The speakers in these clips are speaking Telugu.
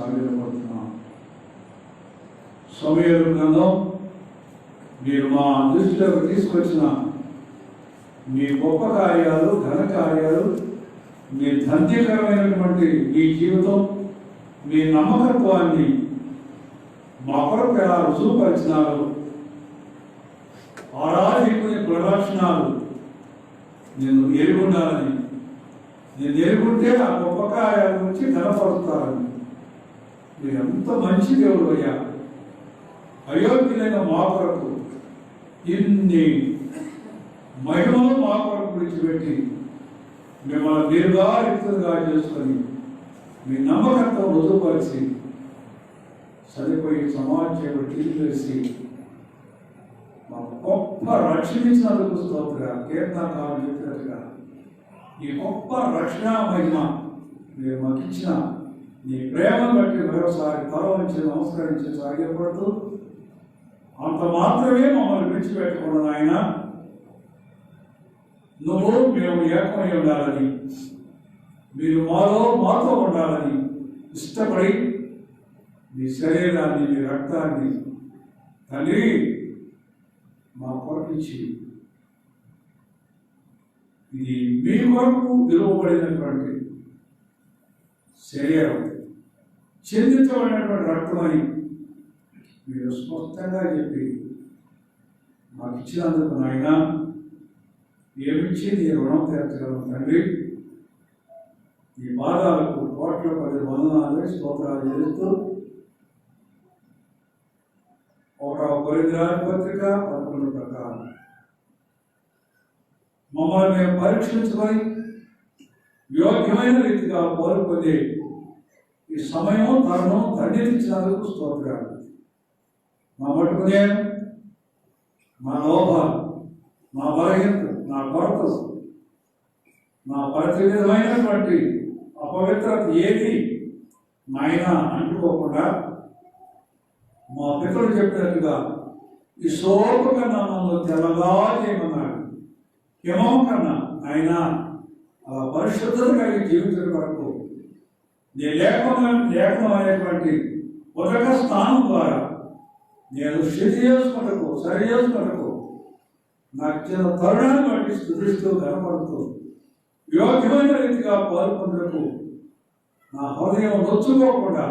సాగిపోతున్నాం. సమూయేలు గ్రంథం మీరు మా దృష్టిలోకి తీసుకొచ్చిన మీ గొప్ప కార్యాలు, ఘన కార్యాలు, మీ ధన్యకరమైనటువంటి ఈ జీవితం, మీ నమ్మకత్వాన్ని మా కొరకు ఎలా రుజువుపరిచినారు, ఆరాధికుని ప్రదర్శనాలు నేను ఎరుగుండాలని, నేను ఎరుగుంటే ఆ గొప్ప కార్యాల గురించి ఘనపరుస్తారని. మీరు ఎంత మంచి దేవుడు అయ్యా. అయోగ్యులైన మా కొరకు ఇన్ని మహిమలు మా కొరకు విడిచిపెట్టి మిమ్మల్ని దీర్ఘాయుక్తంగా చేసుకొని మీ నమ్మకంతో రుజువుపరిచి సరిపోయి సమాజం తీసివేసి మా గొప్ప రక్షించినందుకు స్తోత్రం. కీర్తనకారులు చెప్పినట్టుగా ఈ గొప్ప రక్షణ మహిమ మీరు మాకు ఇచ్చిన నీ ప్రేమను బట్టి మరోసారి తల వంచి నమస్కరించి సాగిపడుతూ అంత మాత్రమే మమ్మల్ని విడిచిపెట్టుకున్నాను ఆయన. నువ్వు మేము ఏకమై ఉండాలని, మీరు మాతో ఉండాలని ఇష్టపడి మీ శరీరాన్ని, మీ రక్తాన్ని తండ్రి మా కొరకిచ్చి ఇది మీ కొరకు విలువబడినటువంటి శరీరం, చిందించబడినటువంటి రక్తమని మీరు స్పష్టంగా చెప్పి మాకు ఇచ్చినందుకు నాయన ఏమిచ్చి నీ రుణం తీర్చగలను తండ్రి. ఈ పాదాలకు 1,10 వందనాలు స్తోత్రాలు చేస్తూ 1 కొరింథీయుల పత్రిక 11 ప్రకారం మమ్మల్ని మేము పరీక్షించుకొని యోగ్యమైన రీతిగా కోరుకునే ఈ సమయం, తరుణం ధన్యతించినందుకు స్తోత్రాలు. మా మటుకునే మా లోపాలు, మా బలహీనత, నా కొరతలు, నా ప్రతి విధమైనటువంటి అపవిత్రత ఏది నాయన అంటుకోకుండా మా పితరులు చెప్పినట్టుగా ఈ సోపు కన్నా మమ్మల్ని తెల్లగా చేయమన్నాడు. హిమం కన్నా ఆయన అలా పరిశుద్ధత కలిగి జీవించడం వరకు నీ లేఖనమైనటువంటి ఉదక స్థానం ద్వారా నేను శుద్ధి చేసుకుంటకు, సరి చేసుకుంటకు నాకు చిన్న తరుణాన్ని బట్టి స్థుతిస్తూ కనపడుతూ యోగ్యమైన రీతిగా పాల్పొందుటకు నా హృదయం నొచ్చుకోకుండా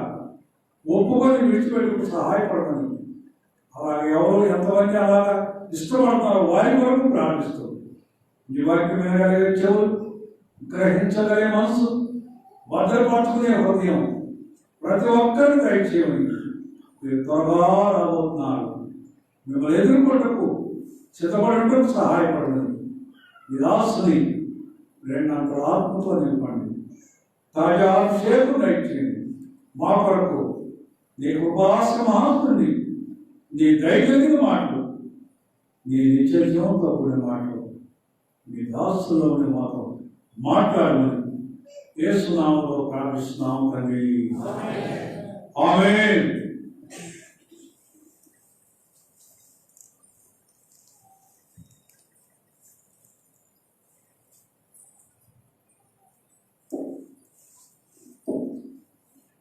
ఒప్పుకొని విడిచిపెట్టుకు సహాయపడమని, అలాగే ఎవరు ఎంతమంది అలాగా ఇష్టపడతారో వారి వరకు ప్రార్థిస్తూ నీ వాక్యం వినగలిగే చెవులు, గ్రహించగలిగే మనసు, భద్రపరచుకునే హృదయం ప్రతి ఒక్కరిని దయచేయమని మీరు త్వరగా రాబోతున్నారు. మిమ్మల్ని ఎదుర్కొంటకు సిద్ధపడటకు సహాయపడమని ఈ దాసుని రెండంతల ఆత్మతో నింపండి. తాజా అభిషేకం దయచేయండి. మా కొరకు నీ కృపాసమాస్తుంది, నీ దైవిక మాటలు, నీ నిత్యజీవంతో కూడిన మాటలు మీ దాసులో ఉండే మాతో మాట్లాడమని యేసు నామములో ప్రార్థిస్తున్నాం తండ్రి. ఆమేన్.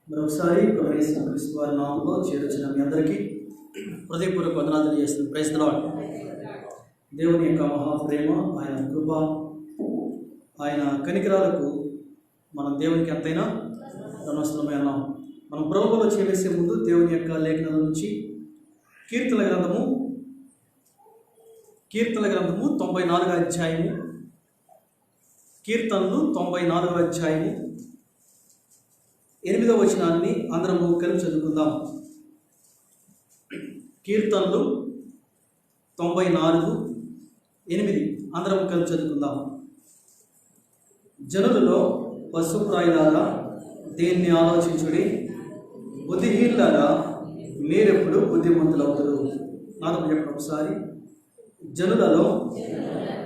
మరొకసారి ప్రభువైన యేసుక్రీస్తు వారి నామములో చేరొచ్చిన మీ అందరికీ హృదయపూర్వక వందనాలు తెలియజేస్తున్నాను. Praise the Lord. దేవుని యొక్క మహాప్రేమ, ఆయన కృప, ఆయన కనికరాలకు మనం దేవునికి ఎంతైనా ధనవస్తులమై ఉన్నాం. మనం ప్రభువులో చేసే ముందు దేవుని యొక్క లేఖనాల నుంచి కీర్తనల గ్రంథము 94వ అధ్యాయము, కీర్తనలు 94వ అధ్యాయము 8వ వచనాన్ని అందరము కలిసి చదువుకుందాం. కీర్తనలు 94:8 అందరం కలిసి చదువుకుందాం. జనులలో పశుప్రాయులారా దేన్ని ఆలోచించుడి, బుద్ధిహీనులారా మీరెప్పుడు బుద్ధిమంతులవుతారు. నాతో చెప్పండి ఒకసారి. జనులలో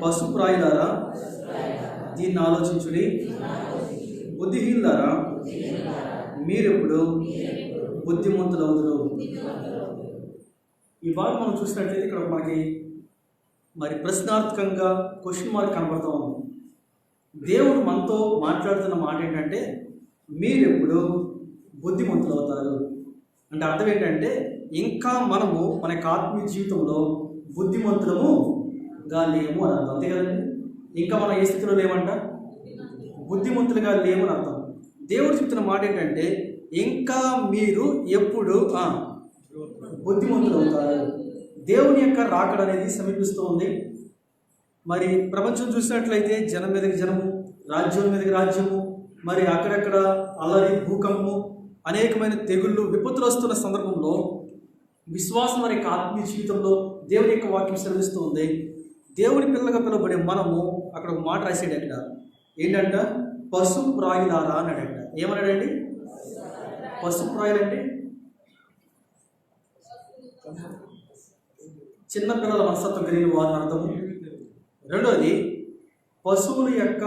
పశుప్రాయులారా దీన్ని ఆలోచించుడి, బుద్ధిహీనులారా మీరెప్పుడు బుద్ధిమంతులవుతారు. ఈ భాగం మనం చూసినట్లయితే ఇక్కడ మనకి మరి ప్రశ్నార్థకంగా క్వశ్చన్ మార్క్ కనబడుతూ ఉంది. దేవుడు మనతో మాట్లాడుతున్న మాట ఏంటంటే, మీరెప్పుడు బుద్ధిమంతులు అవుతారు. అంటే అర్థం ఏంటంటే ఇంకా మనము మన యొక్క ఆత్మీయ జీవితంలో బుద్ధిమంతులముగా లేము అని అర్థం. అంతే కదండి. ఇంకా మనం ఏ స్థితిలో లేమంట? బుద్ధిమంతులుగా లేము అని అర్థం. దేవుడు చెప్తున్న మాట ఏంటంటే ఇంకా మీరు ఎప్పుడు బుద్ధిమంతులు అవుతారు. దేవుని యొక్క రాకడ అనేది సమీపిస్తూ ఉంది. మరి ప్రపంచం చూసినట్లయితే జనం మీదకి జనము, రాజ్యం మీదకి రాజ్యము, మరి అక్కడక్కడ అల్లరి, భూకంపము, అనేకమైన తెగుళ్ళు, విపత్తులు వస్తున్న సందర్భంలో విశ్వాసం అనే ఆత్మీయ జీవితంలో దేవుని యొక్క వాక్యం సెలవిస్తూ ఉంది. దేవుని పిల్లగా పిలువబడే మనము అక్కడ ఒక మాట రాసాడు. అక్కడ ఏంటంట? పశుప్రాయులారా అన్నాడంట. ఏమన్నాడండి? పశుప్రాయులు అంటే చిన్నపిల్లల మనస్తత్వం కలిగిన వారిని అర్థము. రెండోది పశువుల యొక్క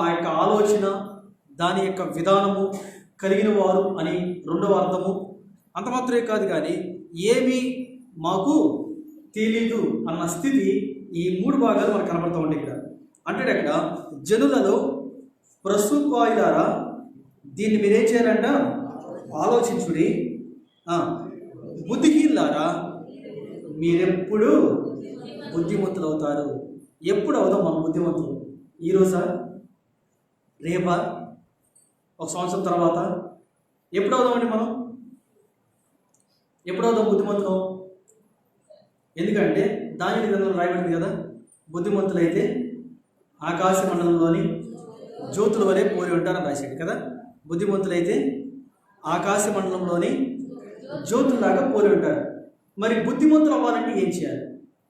ఆ యొక్క ఆలోచన, దాని యొక్క విధానము కలిగిన వారు అని రెండవ అర్థము. అంత మాత్రమే కాదు కానీ ఏమీ మాకు తెలీదు అన్న స్థితి ఈ మూడు భాగాలు మనకు కనబడుతూ ఉంటాయి ఇక్కడ. అంటే అక్కడ జనులలో పశుప్రాయులారా దీన్ని మీరేం చేయాలంట? ఆలోచించుడి. బుద్ధిహీనులారా మీరెప్పుడు బుద్ధిమంతులు అవుతారు. ఎప్పుడు అవుదాం మనం బుద్ధిమంతులు? ఈరోజా? రేపా? ఒక సంవత్సరం తర్వాత? ఎప్పుడు అవుదామండి మనం? ఎప్పుడు అవుదాం బుద్ధిమంతులు? ఎందుకంటే దాని గ్రంథంలో రాయబడింది కదా, బుద్ధిమంతులైతే ఆకాశ మండలంలోని జ్యోతుల వలె పోలి ఉంటారని రాశాడు కదా. బుద్ధిమంతులైతే ఆకాశ మండలంలోని జ్యోతుల్లాగా పోలి ఉంటారు. మరి బుద్ధిమంతులు అవ్వాలంటే ఏం చేయాలి?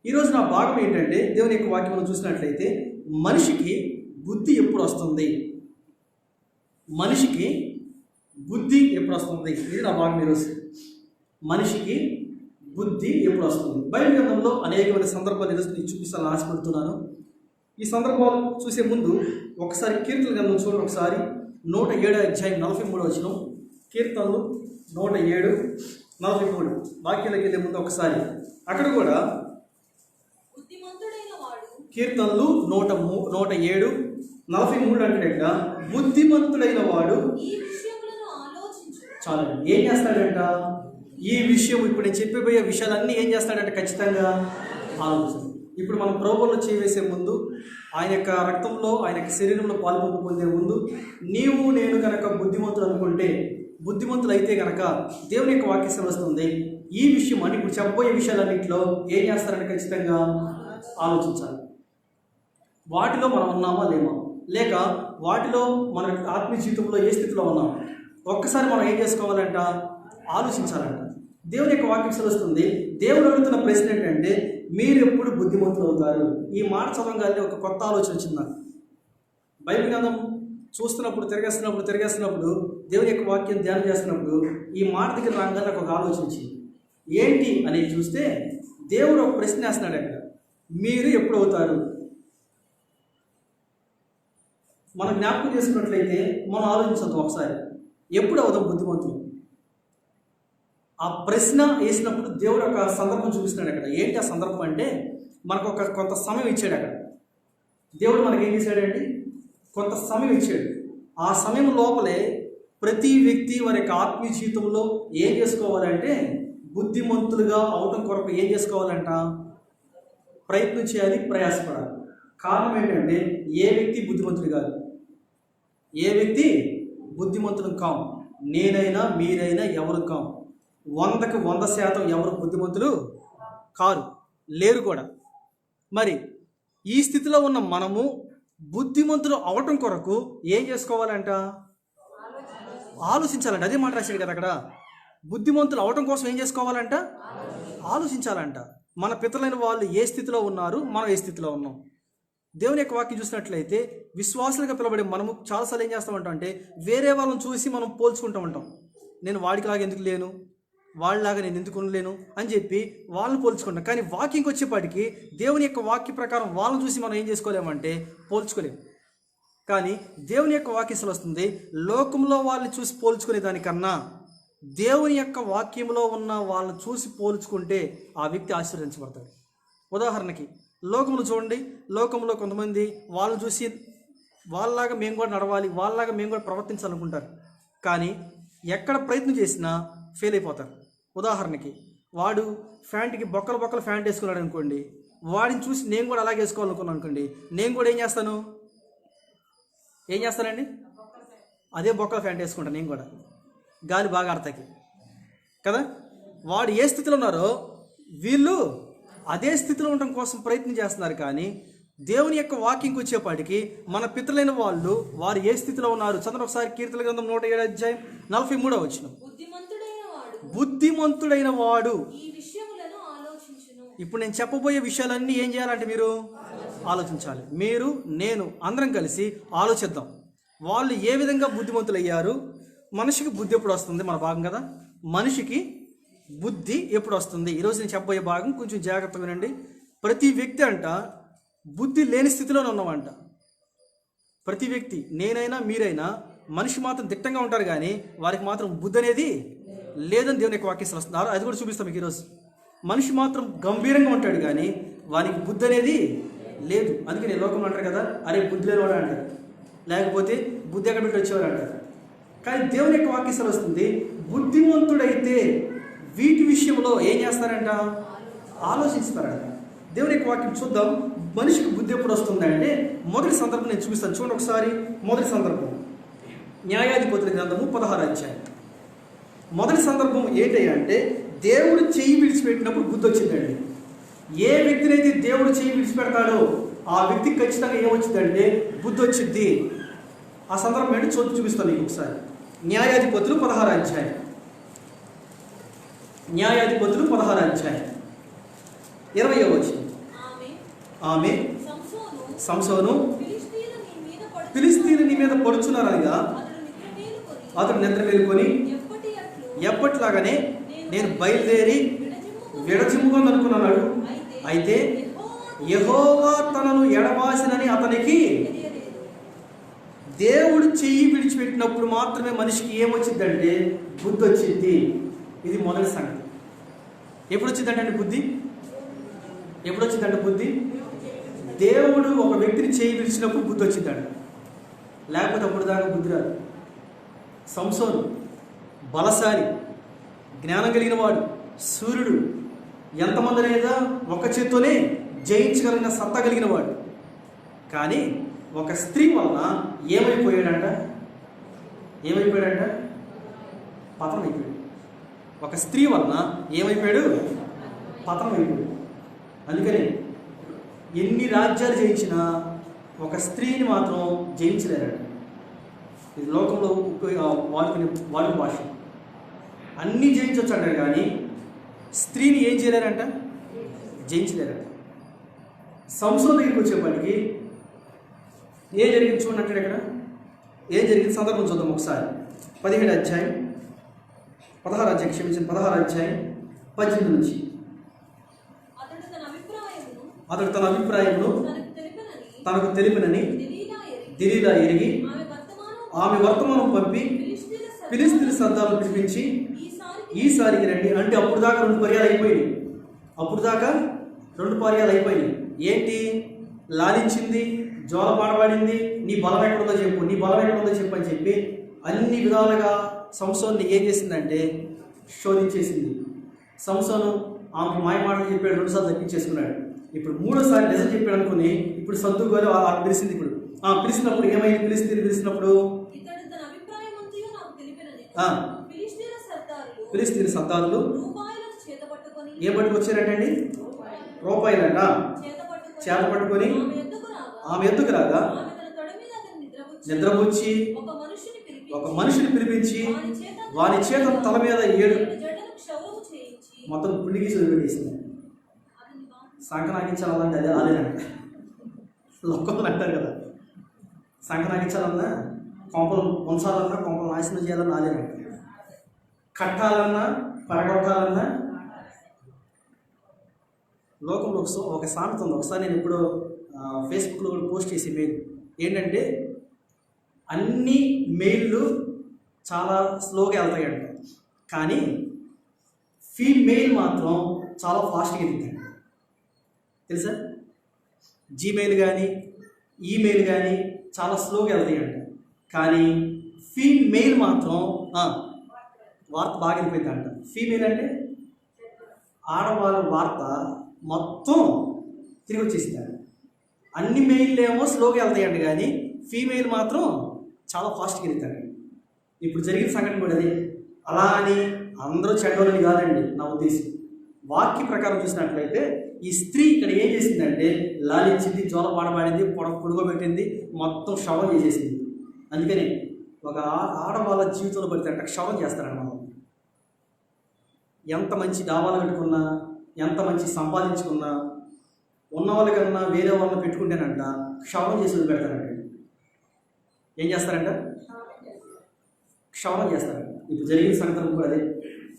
ఈరోజు నా భాగం ఏంటంటే దేవుని యొక్క వాక్యం చూసినట్లయితే మనిషికి బుద్ధి ఎప్పుడు వస్తుంది? మనిషికి బుద్ధి ఎప్పుడు వస్తుంది? ఇది నా భాగం ఈరోజు. మనిషికి బుద్ధి ఎప్పుడు వస్తుంది? బైబిల్ గ్రంథంలో అనేకమైన సందర్భాలు ఈరోజు నేను చూపిస్తాను ఆశపడుతున్నాను. ఈ సందర్భాలు చూసే ముందు ఒకసారి కీర్తన గ్రంథం చూడండి. ఒకసారి 107 అధ్యాయం 43 వచనం. కీర్తనలు 107:43 వాక్యాలకు వెళ్ళే ముందు ఒకసారి అక్కడ కూడా కీర్తనలు 107:43 అంటే బుద్ధిమంతుడైన వాడు చాలండి ఏం చేస్తాడంట? ఈ విషయం ఇప్పుడు నేను చెప్పిపోయే విషయాలన్నీ ఏం చేస్తాడంటే ఖచ్చితంగా ఆలోచిస్తాడు. ఇప్పుడు మనం ప్రభువులో చేసే ముందు, ఆయన యొక్క రక్తంలో, ఆయన యొక్క శరీరంలో పాల్గొని పొందే ముందు నీవు నేను కనుక బుద్ధిమంతులు అనుకుంటే, బుద్ధిమంతులు అయితే కనుక దేవుని యొక్క వాక్యం వస్తుంది. ఈ విషయం అని ఇప్పుడు చెప్పబోయే విషయాలన్నింటిలో ఏం చేస్తారంటే ఖచ్చితంగా ఆలోచించాలి. వాటిలో మనం ఉన్నామా లేమా, లేక వాటిలో మన ఆత్మీయ జీవితంలో ఏ స్థితిలో ఉన్నాం ఒక్కసారి మనం ఏం చేసుకోవాలంట? ఆలోచించాలంట. దేవుని యొక్క వాక్యం సెలవుస్తుంది. దేవుడు అడుగుతున్న ప్రశ్న ఏంటంటే మీరు ఎప్పుడు బుద్ధిమంతులు అవుతారు? ఈ మాట చదవగానే ఒక కొత్త ఆలోచన వచ్చింది నాకు. బైబిల్ గ్రంథం చూస్తున్నప్పుడు తిరగేస్తున్నప్పుడు దేవుని యొక్క వాక్యం ధ్యానం చేస్తున్నప్పుడు ఈ మాట దగ్గర రాగానే నాకు ఒక ఆలోచన వచ్చింది. ఏంటి అనేది చూస్తే దేవుడు ఒక ప్రశ్న వేస్తున్నాడు అక్కడ, మీరు ఎప్పుడు అవుతారు? మనం జ్ఞాపకం చేసుకున్నట్లయితే మనం ఆలోచించద్దు ఒకసారి, ఎప్పుడు అవుతాం బుద్ధిమంతులు? ఆ ప్రశ్న వేసినప్పుడు దేవుడు ఒక సందర్భం చూపిస్తున్నాడు అక్కడ. ఏంటి ఆ సందర్భం అంటే మనకు కొంత సమయం ఇచ్చాడు అక్కడ. దేవుడు మనకి ఏం చేశాడండి? కొంత సమయం ఇచ్చాడు. ఆ సమయం లోపలే ప్రతి వ్యక్తి వారి యొక్క ఆత్మీయ జీవితంలో ఏం చేసుకోవాలంటే బుద్ధిమంతులుగా అవటం కొరకు ఏం చేసుకోవాలంట? ప్రయత్నం చేయాలి, ప్రయాసపడాలి. కారణం ఏంటంటే ఏ వ్యక్తి బుద్ధిమంతుడు కాదు, ఏ వ్యక్తి బుద్ధిమంతులు కాము. నేనైనా మీరైనా ఎవరు కాము. 100కి 100% ఎవరు బుద్ధిమంతులు కారు, లేరు కూడా. మరి ఈ స్థితిలో ఉన్న మనము బుద్ధిమంతులు అవటం కొరకు ఏం చేసుకోవాలంట? ఆలోచించాలంట. అదే మాట రాశాడు కదా అక్కడ. బుద్ధిమంతులు అవటం కోసం ఏం చేసుకోవాలంట? ఆలోచించాలంట. మన పితరులైన వాళ్ళు ఏ స్థితిలో ఉన్నారు, మనం ఏ స్థితిలో ఉన్నాం. దేవుని యొక్క వాక్యం చూసినట్లయితే విశ్వాసులుగా పిలబడే మనము చాలాసార్లు ఏం చేస్తామంటాం అంటే వేరే వాళ్ళని చూసి మనం పోల్చుకుంటూ ఉంటాం. నేను వాడికిలాగా ఎందుకు లేను, వాళ్ళలాగా నేను ఎందుకు ఉండలేను అని చెప్పి వాళ్ళని పోల్చుకుంటాం. కానీ వాక్యంకి వచ్చేపాటికి దేవుని యొక్క వాక్య ప్రకారం వాళ్ళని చూసి మనం ఏం చేసుకోలేమంటే పోల్చుకోలేము. కానీ దేవుని యొక్క వాక్యం వస్తుంది, లోకంలో వాళ్ళని చూసి పోల్చుకునే దానికన్నా దేవుని యొక్క వాక్యంలో ఉన్న వాళ్ళని చూసి పోల్చుకుంటే ఆ వ్యక్తి ఆశీర్వదించబడతాడు. ఉదాహరణకి లోకంలో చూడండి, లోకంలో కొంతమంది వాళ్ళని చూసి వాళ్ళలాగా మేము కూడా నడవాలి, వాళ్ళలాగా మేము కూడా ప్రవర్తించాలనుకుంటారు. కానీ ఎక్కడ ప్రయత్నం చేసినా ఫెయిల్ అయిపోతారు. ఉదాహరణకి వాడు ఫ్యాంట్కి బొక్కలు ఫ్యాంట్ వేసుకున్నాడు అనుకోండి, వాడిని చూసి నేను కూడా అలాగే వేసుకోవాలనుకున్నాను అనుకోండి, నేను కూడా ఏం చేస్తానండి, అదే బొక్కల ఫ్యాంట్ వేసుకుంటాను నేను కూడా, గాలి బాగా ఆడతాకి కదా. వాడు ఏ స్థితిలో ఉన్నారో వీళ్ళు అదే స్థితిలో ఉండడం కోసం ప్రయత్నం చేస్తున్నారు. కానీ దేవుని యొక్క వాక్యంకి వచ్చేపాటికి మన పితరులైన వారు ఏ స్థితిలో ఉన్నారు? చంద్ర ఒకసారి కీర్తన గ్రంథం 107:43 బుద్ధిమంతుడైన వాడు. ఇప్పుడు నేను చెప్పబోయే విషయాలన్నీ ఏం చేయాలంటే మీరు ఆలోచించాలి. మీరు నేను అందరం కలిసి ఆలోచిద్దాం. వాళ్ళు ఏ విధంగా బుద్ధిమంతులు అయ్యారు? మనిషికి బుద్ధి ఎప్పుడు వస్తుంది? మన భాగం కదా, మనిషికి బుద్ధి ఎప్పుడు వస్తుంది? ఈరోజు నేను చెప్పబోయే భాగం కొంచెం జాగ్రత్తగా వినండి. ప్రతి వ్యక్తి అంట బుద్ధి లేని స్థితిలోనే ఉన్నామంట. ప్రతి వ్యక్తి, నేనైనా మీరైనా, మనిషి మాత్రం దిట్టంగా ఉంటారు కానీ వారికి మాత్రం బుద్ధి అనేది లేదని దేవుని యొక్క వాక్యం వస్తున్నారు. అది కూడా చూపిస్తాం మీకు ఈరోజు. మనిషి మాత్రం గంభీరంగా ఉంటాడు కానీ వానికి బుద్ధి అనేది లేదు. అందుకే నేను లోకంలో అంటారు కదా, అరే బుద్ధి లేనివాడు అంటారు, లేకపోతే బుద్ధి ఎక్కడ పెట్టి వచ్చేవారు అంటారు. కానీ దేవుని యొక్క వాక్యం వస్తుంది, బుద్ధిమంతుడైతే వీటి విషయంలో ఏం చేస్తారంట? ఆలోచిస్తారంట. దేవుని యొక్క వాక్యం చూద్దాం. మనిషికి బుద్ధి ఎప్పుడు వస్తుందంటే మొదటి సందర్భం నేను చూపిస్తాను, చూడండి ఒకసారి. మొదటి సందర్భం న్యాయాధిపతుల గ్రంథము 16వ అధ్యాయం. మొదటి సందర్భం ఏంటంటే దేవుడు చెయ్యి విడిచిపెట్టినప్పుడు బుద్ధి వచ్చిందండి. ఏ వ్యక్తినైతే దేవుడు చెయ్యి విడిచిపెడతాడో ఆ వ్యక్తికి ఖచ్చితంగా ఏమొచ్చిందంటే బుద్ధి వచ్చింది. ఆ సందర్భం ఏంటి చూపిస్తాను మీకు ఒకసారి. న్యాయాధిపతులు 16వ అధ్యాయం. న్యాయాధిపతులు 16వ అధ్యాయం 20వ వచనం. ఆమె సంసోను ఫిలిష్తీయులు నీ మీద పడుచున్నారనగా అతడు నిద్ర మేలుకొని ఎప్పటిలాగానే నేను బయలుదేరి విడచిమ్ముకొని అనుకున్నాడు. అయితే యెహోవా తనను ఎడబాసినని అతనికి దేవుడు చెయ్యి విడిచిపెట్టినప్పుడు మాత్రమే మనిషికి ఏమొచ్చిందంటే బుద్ధి వచ్చింది. ఇది మొదటి సంగతి. ఎప్పుడు వచ్చిందంటే బుద్ధి? ఎప్పుడు వచ్చిందంటే బుద్ధి? దేవుడు ఒక వ్యక్తిని చేయి విడిచినప్పుడు బుద్ధి వచ్చిందంట, లేకపోతే అప్పుడు దాకా బుద్ధి రాదు. సంసోను బలశాలి, జ్ఞానం కలిగిన వాడు, సూర్యుడు, ఎంతమంది లేదా ఒక చేత్తోనే జయించగలిగిన సత్తా కలిగిన వాడు. కానీ ఒక స్త్రీ వలన ఏమైపోయాడంట? పతనం అయిపోయాడు. ఒక స్త్రీ వలన ఏమైపోయాడు? పతనం అయిపోయాడు. అందుకని ఎన్ని రాజ్యాలు జయించినా ఒక స్త్రీని మాత్రం జయించలేరంట. ఇది లోకంలో వాడుక భాష. అన్నీ జయించవచ్చు అంటారు కానీ స్త్రీని ఏం చేయలేరంట? జయించలేరంట. సంసోను దగ్గరికి వచ్చేప్పటికి ఏం జరిగింది చూడండి అంటాడు. ఇక్కడ ఏం జరిగింది సందర్భం చూద్దాం ఒకసారి. 17వ అధ్యాయం 16వ అధ్యాయం 16వ అధ్యాయం 18 నుంచి. అతడు తన అభిప్రాయమును తనకు తెలిపినని దిలీలా ఎరిగి ఆమె వర్తమానం పంపి ఫిలిష్తీయుల సర్దారులను పిలిపించి ఈసారికి రండి అంటే అప్పుడు దాకా 2 పర్యాలు అయిపోయినాయి. ఏంటి? లాలించింది, జోలపాడబడింది, నీ బలం ఎక్కడుందో చెప్పు అని చెప్పి అన్ని విధాలుగా సంసోన్ని ఏం చేసిందంటే శోధించేసింది. సంసోను ఆమె మాయమాటలు చెప్పాడు, 2 సార్లు తప్పించేసుకున్నాడు. ఇప్పుడు 3వ సారి నిజం చెప్పాడు అనుకుని ఇప్పుడు సర్దుకొని పిలిచింది. ఇప్పుడు పిలిచినప్పుడు ఏమైంది? పిలిచినప్పుడు ఫిలిష్తీయుల సర్దారులు ఏ పట్టుకొచ్చారంటండి? రూపాయలంట చేత పట్టుకొని ఆమె ఎద్దుకు రాగా నిద్రపుచ్చి ఒక మనిషిని పిలిపించి వాని చేత తల మీద 7 మొత్తం గుండె గీసి వదిలిపెట్టేసింది. సంకనాగించాలంటే అదే ఆలేనంట. లోకంలో అంటారు కదా, సంకనాగించాలన్నా, కొంపలు ఉంచాలన్నా, కొంపలు నాశనం చేయాలన్నా ఆలేనంట. కట్టాలన్నా, పరగొట్టాలన్నా లోకంలో ఒక సామెత ఉంది. ఒకసారి నేను ఎప్పుడో ఫేస్బుక్లో కూడా పోస్ట్ చేసి మెయిల్ ఏంటంటే అన్ని మెయిల్లు చాలా స్లోగా వెళ్తాయంట, కానీ ఫీమెయిల్ మాత్రం చాలా ఫాస్ట్గా వెళ్తాయి. తెలుసా? జీమెయిల్ కానీ ఈమెయిల్ కానీ చాలా స్లోగా వెళ్తాయంట, కానీ ఫీమేల్ మాత్రం వార్త బాగా వెళ్ళిపోయిందంట. ఫీమేల్ అంటే ఆడవాళ్ళ వార్త మొత్తం తిరిగి వచ్చేసిందండి. అన్ని మెయిల్ ఏమో స్లోగా వెళ్తాయండి, కానీ ఫీమేల్ మాత్రం చాలా ఫాస్ట్గా వెళ్తారండి. ఇప్పుడు జరిగిన సంఘటన కూడా అదే. అలా అని అందరూ చెడ్డోళ్ళని కాదండి నా ఉద్దేశం. వాక్య ప్రకారం చూసినట్లయితే ఈ స్త్రీ ఇక్కడ ఏం చేసిందంటే లాలించింది, జోల పాడబడింది, పొడుగోబెట్టింది, మొత్తం క్షవం చేసేసింది. అందుకని ఒక ఆడవాళ్ళ జీవితంలో పడితే క్షవం చేస్తారండి. మనం ఎంత మంచి డాబాలు పెట్టుకున్నా, ఎంత మంచి సంపాదించుకున్నా, ఉన్న వాళ్ళకన్నా వేరే వాళ్ళని పెట్టుకుంటేనంట క్షవం చేసి వదిలిపెడతారంట. ఏం చేస్తారంట? క్షవం చేస్తారంట. ఇప్పుడు జరిగిన సంగతి కూడా అదే.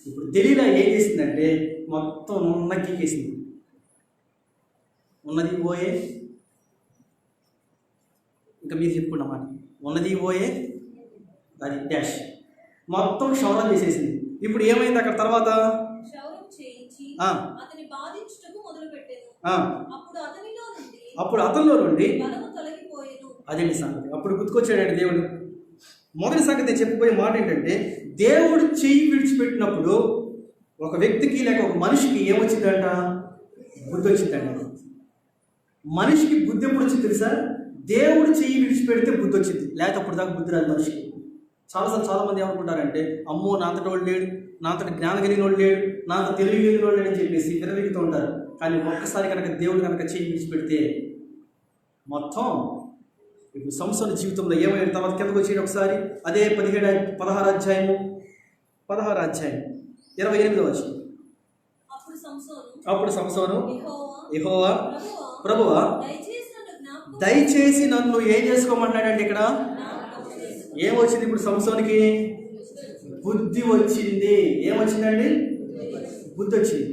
ఇప్పుడు దెలీలా ఏం చేసిందంటే మొత్తం ఉన్నకేసింది. ఉన్నది పోయే, ఇంకా మీరు చెప్పుకున్నమాట, ఉన్నది పోయే అది డాష్ మొత్తం క్షౌరం చేసేసింది. ఇప్పుడు ఏమైంది అక్కడ తర్వాత? అప్పుడు అతనిలో నుండి అదేంటి సంగతి. అప్పుడు గుర్తుకొచ్చాడండి దేవుడు. మొదటి సంగతి నేను చెప్పబోయే మాట ఏంటంటే, దేవుడు చెయ్యి విడిచిపెట్టినప్పుడు ఒక వ్యక్తికి లేక ఒక మనిషికి ఏమొచ్చిందంట? బుద్ధి వచ్చిందంట. మనిషికి బుద్ధి ఎప్పుడు వచ్చింది తెలుసా? దేవుడు చెయ్యి విడిచిపెడితే బుద్ధి వచ్చింది, లేకపోతే అప్పుడు దాకా బుద్ధి రాదు మనిషికి. చాలామంది ఏమనుకుంటారంటే, అమ్మో నాంతటి వాడు లేడు, నాంతటి జ్ఞానం కలిగిన వాడు లేడు, నాంత తెలివి కలిగిన వాడు లేడని చెప్పేసి విరవిగుతూ ఉంటారు. కానీ ఒక్కసారి కనుక దేవుడు కనుక చెయ్యి విడిచిపెడితే మొత్తం. ఇప్పుడు సంసోను జీవితంలో ఏమైనా తర్వాత కిందకు వచ్చేది ఒకసారి అదే 16వ అధ్యాయము 28వ వచనం. అప్పుడు సంసోను యెహోవా ప్రభువా దయచేసి నన్ను ఏం చేసుకోమన్నాడంటే ఇక్కడ ఏమొచ్చింది? ఇప్పుడు సంసోనికి బుద్ధి వచ్చింది. ఏమొచ్చిందండి? బుద్ధి వచ్చింది.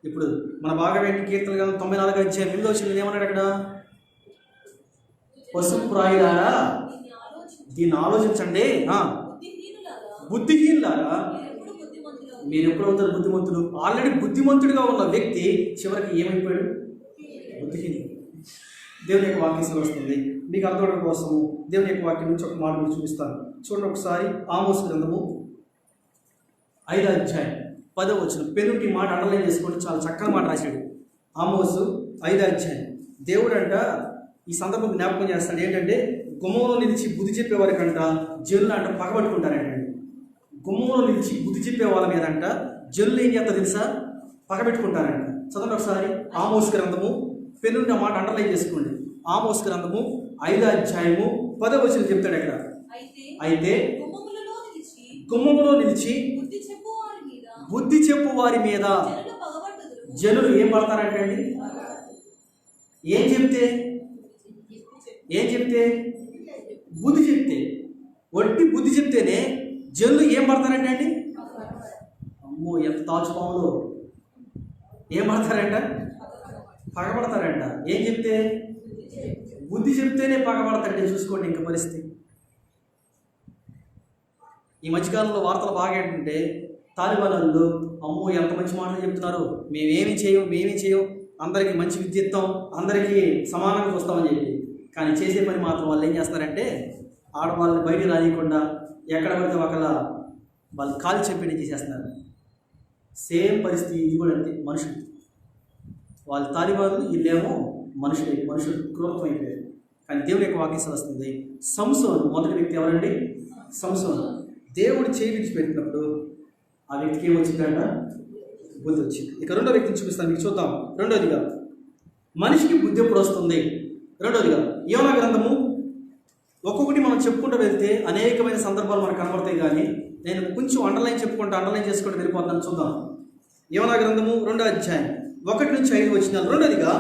ఇప్పుడు మన భాగమైన కీర్తన 94వ అధ్యాయం 8వ వచ్చింది. ఏమన్నాడు అక్కడ? పశుప్రాయులారా దీన్ని ఆలోచించండి, బుద్ధిహీనులారా మీరు ఎప్పుడు అవుతారు బుద్ధిమంతుడు? ఆల్రెడీ బుద్ధిమంతుడిగా ఉన్న వ్యక్తి చివరికి ఏమైపోయాడు? బుద్ధిహీనుడు. దేవుని యొక్క వాక్యం వస్తుంది మీకు అర్థం కోసము దేవుని యొక్క వాక్యం నుంచి ఒక మాట మీకు చూపిస్తాను. చూడండి ఒకసారి. ఆమోసు గ్రంథము 5వ అధ్యాయం 10వ వచనం. పెనుంటి మాట అండర్లైన్ చేసుకోండి, చాలా చక్కని మాట రాశాడు. ఆమోసు 5వ అధ్యాయం. దేవుడు అంట ఈ సందర్భం జ్ఞాపకం చేస్తాడు. ఏంటంటే గుమ్మంలో నిలిచి బుద్ధి చెప్పేవారి కంట జనులు అంట పగబెట్టుకుంటారంటండి. గుమ్మంలో నిలిచి బుద్ధి చెప్పే వాళ్ళ మీద అంట జనులు ఏం చేస్తారు తెలుసా? పగబెట్టుకుంటారంట. చదవండి ఒకసారి. ఆమోసు గ్రంథము, పెనుంటి మాట అండర్లైన్ చేసుకోండి. ఆమోసు గ్రంథము 5వ అధ్యాయము 10వ వచనం చెప్తాడు అక్కడ. అయితే గుమ్మములో నిలిచి బుద్ధి చెప్పు వారి మీద జనులు ఏం పడతారంటే అండి? ఏం చెప్తే బుద్ధి చెప్తే, వట్టి బుద్ధి చెప్తేనే జనులు ఏం పడతారంటే అండి? అమ్మో ఎంత తాచుపాములు ఏం పడతారంట? పగబడతారంట. ఏం చెప్తే? బుద్ధి చెప్తేనే పగబడతారంటే చూసుకోండి ఇంకా పరిస్థితి. ఈ మధ్యకాలంలో వార్తలు బాగా ఏంటంటే తాలిబాన్లు అమ్మో ఎంత మంచి మాటలు చెప్తున్నారు, మేమేమి చేయం, అందరికీ మంచి విద్య ఇస్తాం, అందరికీ సమానంగా చూస్తామని చెప్పి. కానీ చేసే పని మాత్రం వాళ్ళు ఏం చేస్తారంటే ఆడవాళ్ళని బయటికి రానియకుండా ఎక్కడ పడితే ఒకలా వాళ్ళు కాలు చెప్పి చేసేస్తున్నారు. సేమ్ పరిస్థితి ఇది కూడా అంతే. మనుషులు వాళ్ళు తాలిబాన్లు, వీళ్ళేమో మనుషులు క్రూరత్వం అయిపోయారు. కానీ దేవుడి యొక్క వాక్యం వస్తుంది. సంసోను మొదటి వ్యక్తి ఎవరండి? సంసోను. దేవుడు చేయి విడిచిపెట్టినప్పుడు ఆ వ్యక్తికి ఏమొచ్చిందంట? బుద్ధి వచ్చింది. ఇక రెండో వ్యక్తిని చూపిస్తాను మీకు, చూద్దాం. రెండోదిగా మనిషికి బుద్ధి ఎప్పుడు వస్తుంది? రెండోదిగా యోనా గ్రంథము ఒక్కొక్కటి మనం చెప్పుకుంటూ వెళ్తే అనేకమైన సందర్భాలు మనకు కనబడతాయి. కానీ నేను కొంచెం అండర్లైన్ చేసుకుంటూ వెళ్ళిపోతాను. చూద్దాం. యోనా గ్రంథము 2వ అధ్యాయం 1 నుంచి 5 వచనాలు. రెండోదిగా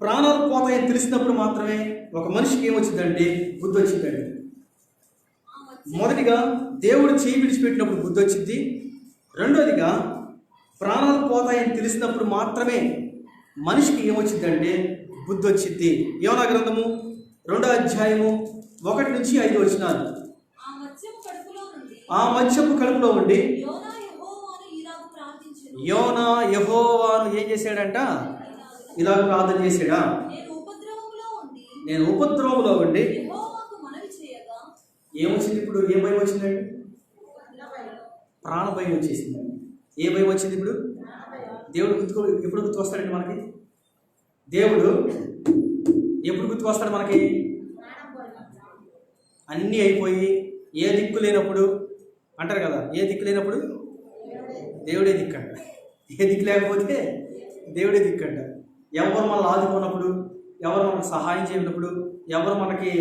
ప్రాణాలు పోతాయని తెలిసినప్పుడు మాత్రమే ఒక మనిషికి ఏమొచ్చిందంటే బుద్ధి వచ్చిందండి. మొదటిగా దేవుడు చేయి విడిచిపెట్టినప్పుడు బుద్ధి వచ్చింది. రెండోదిగా ప్రాణాలు పోతాయని తెలిసినప్పుడు మాత్రమే మనిషికి ఏమొచ్చిందంటే బుద్ధి వచ్చింది. యోనా గ్రంథము 2వ అధ్యాయము 1 నుంచి 5 వచనాలు. ఆ మత్స్యపు కడుపులో ఉండి యోనా యెహోవాను ఏం చేశాడంట? ఇలా ప్రార్థన చేశాడా? నేను ఉపద్రవంలో ఉండి ఏమొచ్చింది ఇప్పుడు? ఏ భయం వచ్చిందండి? ప్రాణ భయం వచ్చేసిందండి. ఏ భయం వచ్చింది ఇప్పుడు? దేవుడు ఎప్పుడు గుర్తుకొస్తాడండి మనకి? దేవుడు ఎప్పుడు గుర్తుకొస్తాడు మనకి? అన్నీ అయిపోయి ఏ దిక్కు లేనప్పుడు అంటారు కదా, ఏ దిక్కు లేనప్పుడు దేవుడే దిక్కంట. ఏ దిక్కు లేకపోతే దేవుడే దిక్కంట. ఎవరు మనల్ని ఆదుకున్నప్పుడు, ఎవరు మనకు సహాయం చేయనప్పుడు, ఎవరు మనకి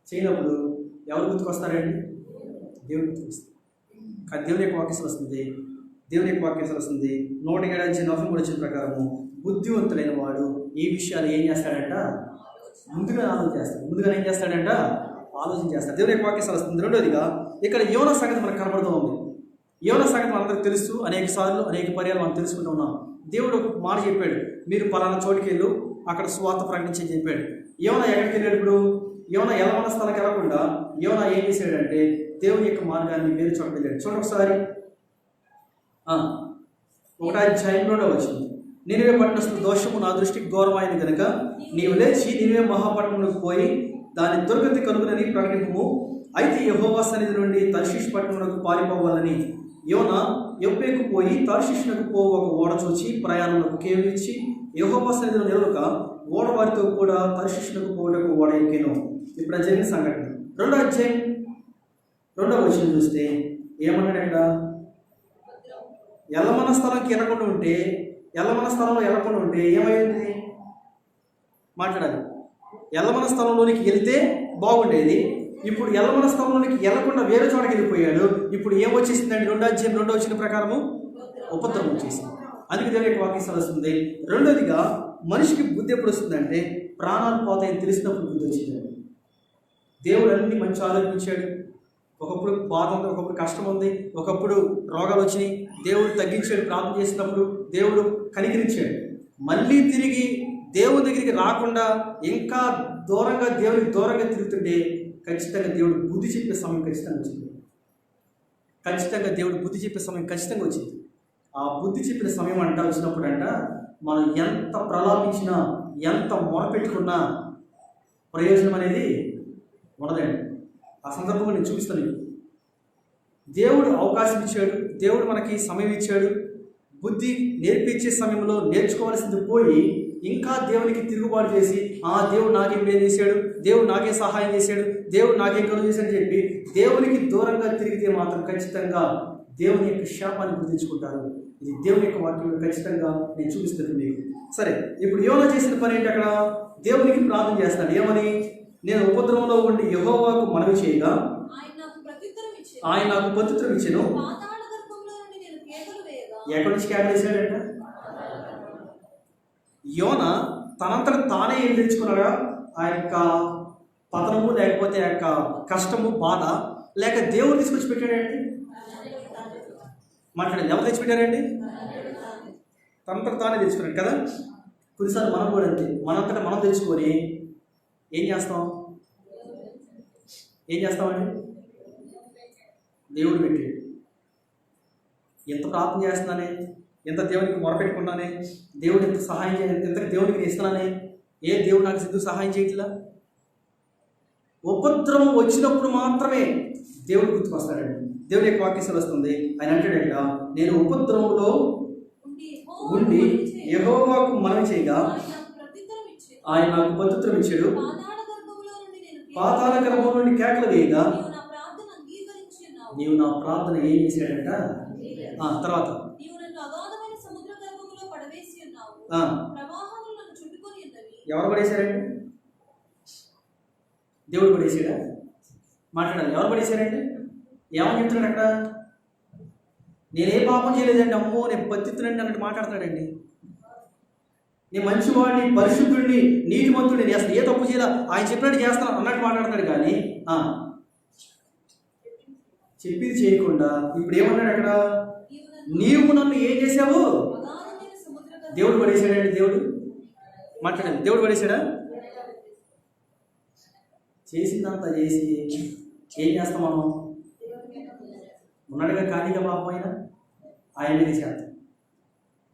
చేయనప్పుడు ఎవరు గుర్తుకొస్తారండి? దేవుడు గుర్తుకొస్తారు. కానీ దేవుని యొక్క వాక్యం వస్తుంది. దేవుని యొక్క వాక్యం వస్తుంది 107 వచ్చిన ప్రకారము బుద్ధివంతులైన వాడు ఈ విషయాలు ఏం చేస్తాడంట? ముందుగా ఆలోచన చేస్తాడు. ముందుగా ఏం చేస్తాడంట? ఆలోచన చేస్తాడు. దేవుని యొక్క వాక్యం వస్తుంది. రెండోదిగా ఇక్కడ యోనా సంగతి మనకు కనబడుతూ ఉంది. యోనా సంగతి మనందరికి తెలుసు. అనేక సార్లు అనేక పర్యాలు మనం తెలుసుకుంటూ ఉన్నాం. దేవుడు ఒక మాట చెప్పాడు, మీరు పలానా చోటుకి వెళ్ళు, అక్కడ స్వార్థ ప్రకటించి చెప్పాడు. యోనా ఎక్కడికి వెళ్ళేటప్పుడు? యోనా ఎలమన స్థలానికి వెళ్ళకుండా యోనా ఏం చేశాడంటే దేవుని యొక్క మార్గాన్ని వేరే చోట వెళ్ళాడు. చూడండి ఒకసారి 1:2 వచ్చింది. నినివే పట్టణస్థుల దోషము నా దృష్టికి ఘోరమైనది కనుక నీవు లేచి నినివే మహాపట్టణంలోకి పోయి దాని దుర్గతి కలుగునని ప్రకటింపుము. అయితే యెహోవా సన్నిధి నుండి తర్షీషు పట్టణమునకు పారిపోవాలని యోనా యొప్పేకు పోయి తర్షీషునకు పోవు ఒక ఓడ చూచి ప్రయాణమునకు కేవిచ్చి యెహోవా సన్నిధిలో నిలవక ఓడ వారితో కూడా తర్షీషునకు పోవటకు ఓడ ఎక్కెను. ఇప్పుడు అది జరిగిన సంఘటన. 2వ వచనం చూస్తే ఏమన్నాడు అక్కడ? ఎల్లమన స్థలంకి వెళ్ళకుండా ఉంటే, ఎల్లమన స్థలంలో వెళ్ళకుండా ఉంటే ఏమైంది? మాట్లాడాలి. ఎల్లమన స్థలంలోనికి వెళ్తే బాగుండేది. ఇప్పుడు ఎల్లమన స్థలంలోనికి వెళ్ళకుండా వేరే చోటకి వెళ్ళిపోయాడు. ఇప్పుడు ఏమొచ్చేసిందండి? 2వ వచ్చిన ప్రకారము ఉపద్రవం వచ్చేసింది. అందుకే దేవుని యొక్క వాక్యం వస్తుంది. రెండోదిగా మనిషికి బుద్ధి ఎప్పుడు వస్తుందంటే ప్రాణాలు పోతాయని తెలిసినప్పుడు బుద్ధి వచ్చిందండి. దేవుడు అన్ని మంచి ఆలోచించాడు. ఒకప్పుడు బాధ ఉంది, ఒకప్పుడు కష్టం ఉంది, ఒకప్పుడు రోగాలు వచ్చినాయి. దేవుడు తగ్గించాడు. ప్రార్థన చేసినప్పుడు దేవుడు కనికరించాడు. మళ్ళీ తిరిగి దేవుని దగ్గరికి రాకుండా ఇంకా దూరంగా దేవునికి దూరంగా తిరుగుతుంటే ఖచ్చితంగా దేవుడు బుద్ధి చెప్పే సమయం ఖచ్చితంగా వచ్చింది. ఖచ్చితంగా దేవుడు బుద్ధి చెప్పే సమయం ఖచ్చితంగా వచ్చింది. ఆ బుద్ధి చెప్పిన సమయం వచ్చినప్పుడు మనం ఎంత ప్రలాపించినా, ఎంత మొరపెట్టుకున్నా ప్రయోజనం అనేది ఉండదండి. ఆ సందర్భంగా నేను చూపిస్తాను. దేవుడు అవకాశం ఇచ్చాడు, దేవుడు మనకి సమయం ఇచ్చాడు. బుద్ధి నేర్పించే సమయంలో నేర్చుకోవాల్సింది పోయి ఇంకా దేవునికి తిరుగుబాటు చేసి దేవుడు నాకేం మేలు చేశాడు, దేవుడు నాకే సహాయం చేశాడు, దేవుడు నాకేం కలుగు చేశాడని చెప్పి దేవునికి దూరంగా తిరిగితే మాత్రం ఖచ్చితంగా దేవుని యొక్క శాపాన్ని గుర్తించుకుంటారు. ఇది దేవుని యొక్క వాక్యంలో ఖచ్చితంగా నేను చూపిస్తాను మీకు. సరే, ఇప్పుడు యోనా చేసిన పని ఏంటి? అక్కడ దేవునికి ప్రార్థన చేస్తాడు. ఏమని? నేను ఉపద్రవంలో ఉండి యెహోవాకు మనవి చేయగా ఆయన నాకు ప్రత్యుత్తరం ఇచ్చెను. ఎక్కడి నుంచి కేకలు వేసాడంట? యోనా తనంతట తానే ఏం తెచ్చుకున్నాడా? ఆ యొక్క పతనము, లేకపోతే ఆ యొక్క కష్టము, బాధ, లేక దేవుడు తీసుకొచ్చి పెట్టాడండి? మాట్లాడండి. ఎవరు తెచ్చిపెట్టారండి? తనంతట తానే తెచ్చుకున్నాడు కదా. కొన్నిసార్లు మనం కూడా అంతే, మనంతటా మనం తెచ్చుకొని ఏం చేస్తామండి? దేవుడు పెట్టాడు. ఎంత ప్రార్థన చేస్తున్నానే, ఎంత దేవునికి మొరపెట్టుకున్నానే, దేవుడు ఎంత సహాయం చేయాలి, ఎంత దేవునికి నేను ఇస్తున్నానే, దేవుడు నాకు సిద్ధు సహాయం చేయట్లా. ఉపద్రవం వచ్చినప్పుడు మాత్రమే దేవుడు గుర్తుకొస్తాడండి. దేవుని యొక్క వాక్యం వస్తుంది. ఆయన అంటాడంట, నేను ఉపద్రవంలో ఉండి యెహోవాకు మనవి చేయగా ఆయన నాకు ప్రత్యుత్తరం ఇచ్చాడు. పాతాళ గర్భం నుండి కేకలు వేయగా నీవు నా ప్రార్థన ఏం చేశాడంట? తర్వాత ఎవరు పడేశారండి? దేవుడు పడేసాడా? మాట్లాడాలి. ఎవరు పడేశారండి? ఏమని చెప్తున్నాడు అక్కడ? నేనే పాపం చేయలేదండి, అమ్మో నేను పత్తిత్తునండి అన్నట్టు మాట్లాడుతున్నాడండి. నేను మంచివాడిని, పరిశుద్ధుడిని, నీతిమంతుడిని, నేను అసలు ఏ తప్పు చేయాల, ఆయన చెప్పినట్టు చేస్తాను అన్నట్టు మాట్లాడుతున్నాడు. కానీ చెప్పింది చేయకుండా ఇప్పుడు ఏమన్నాడు అక్కడ? నీవు నన్ను ఏం చేసావు? దేవుడు పడేశాడండి. దేవుడు మాట్లాడండి. దేవుడు పడేశాడా? చేసిందంతా చేసి ఏం చేస్తాం మనం? ఉన్నాడుగా ఖాళీగా పాపం అయినా ఆయన మీద చేస్తాం.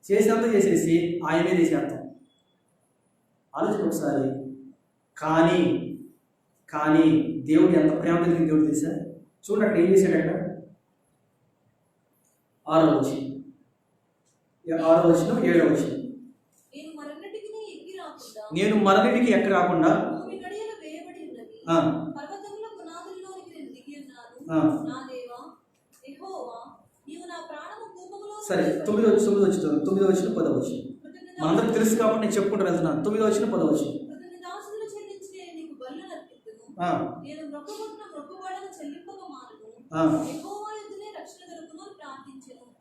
చేసినంత చేసేసి ఆయన మీద చేస్తాం. ఆలోచన ఒకసారి. కానీ కానీ దేవుడు ఎంత ప్రేమ కలిగిన దేవుడు తెలుసా? చూడండి అక్కడ ఏం చేశాడు. అక్కడ 6వ వచనం, 6వ వచనం, 7వ వచనం. నేను మరణిటికి ఎక్కి రాకుండా సరే 9వ వచనం 10వ వచనం మనందరికి తెలుసు కాబట్టి నేను చెప్పుకుంటూ వెళ్తున్నాను. 9వ వచనం 10వ వచనం.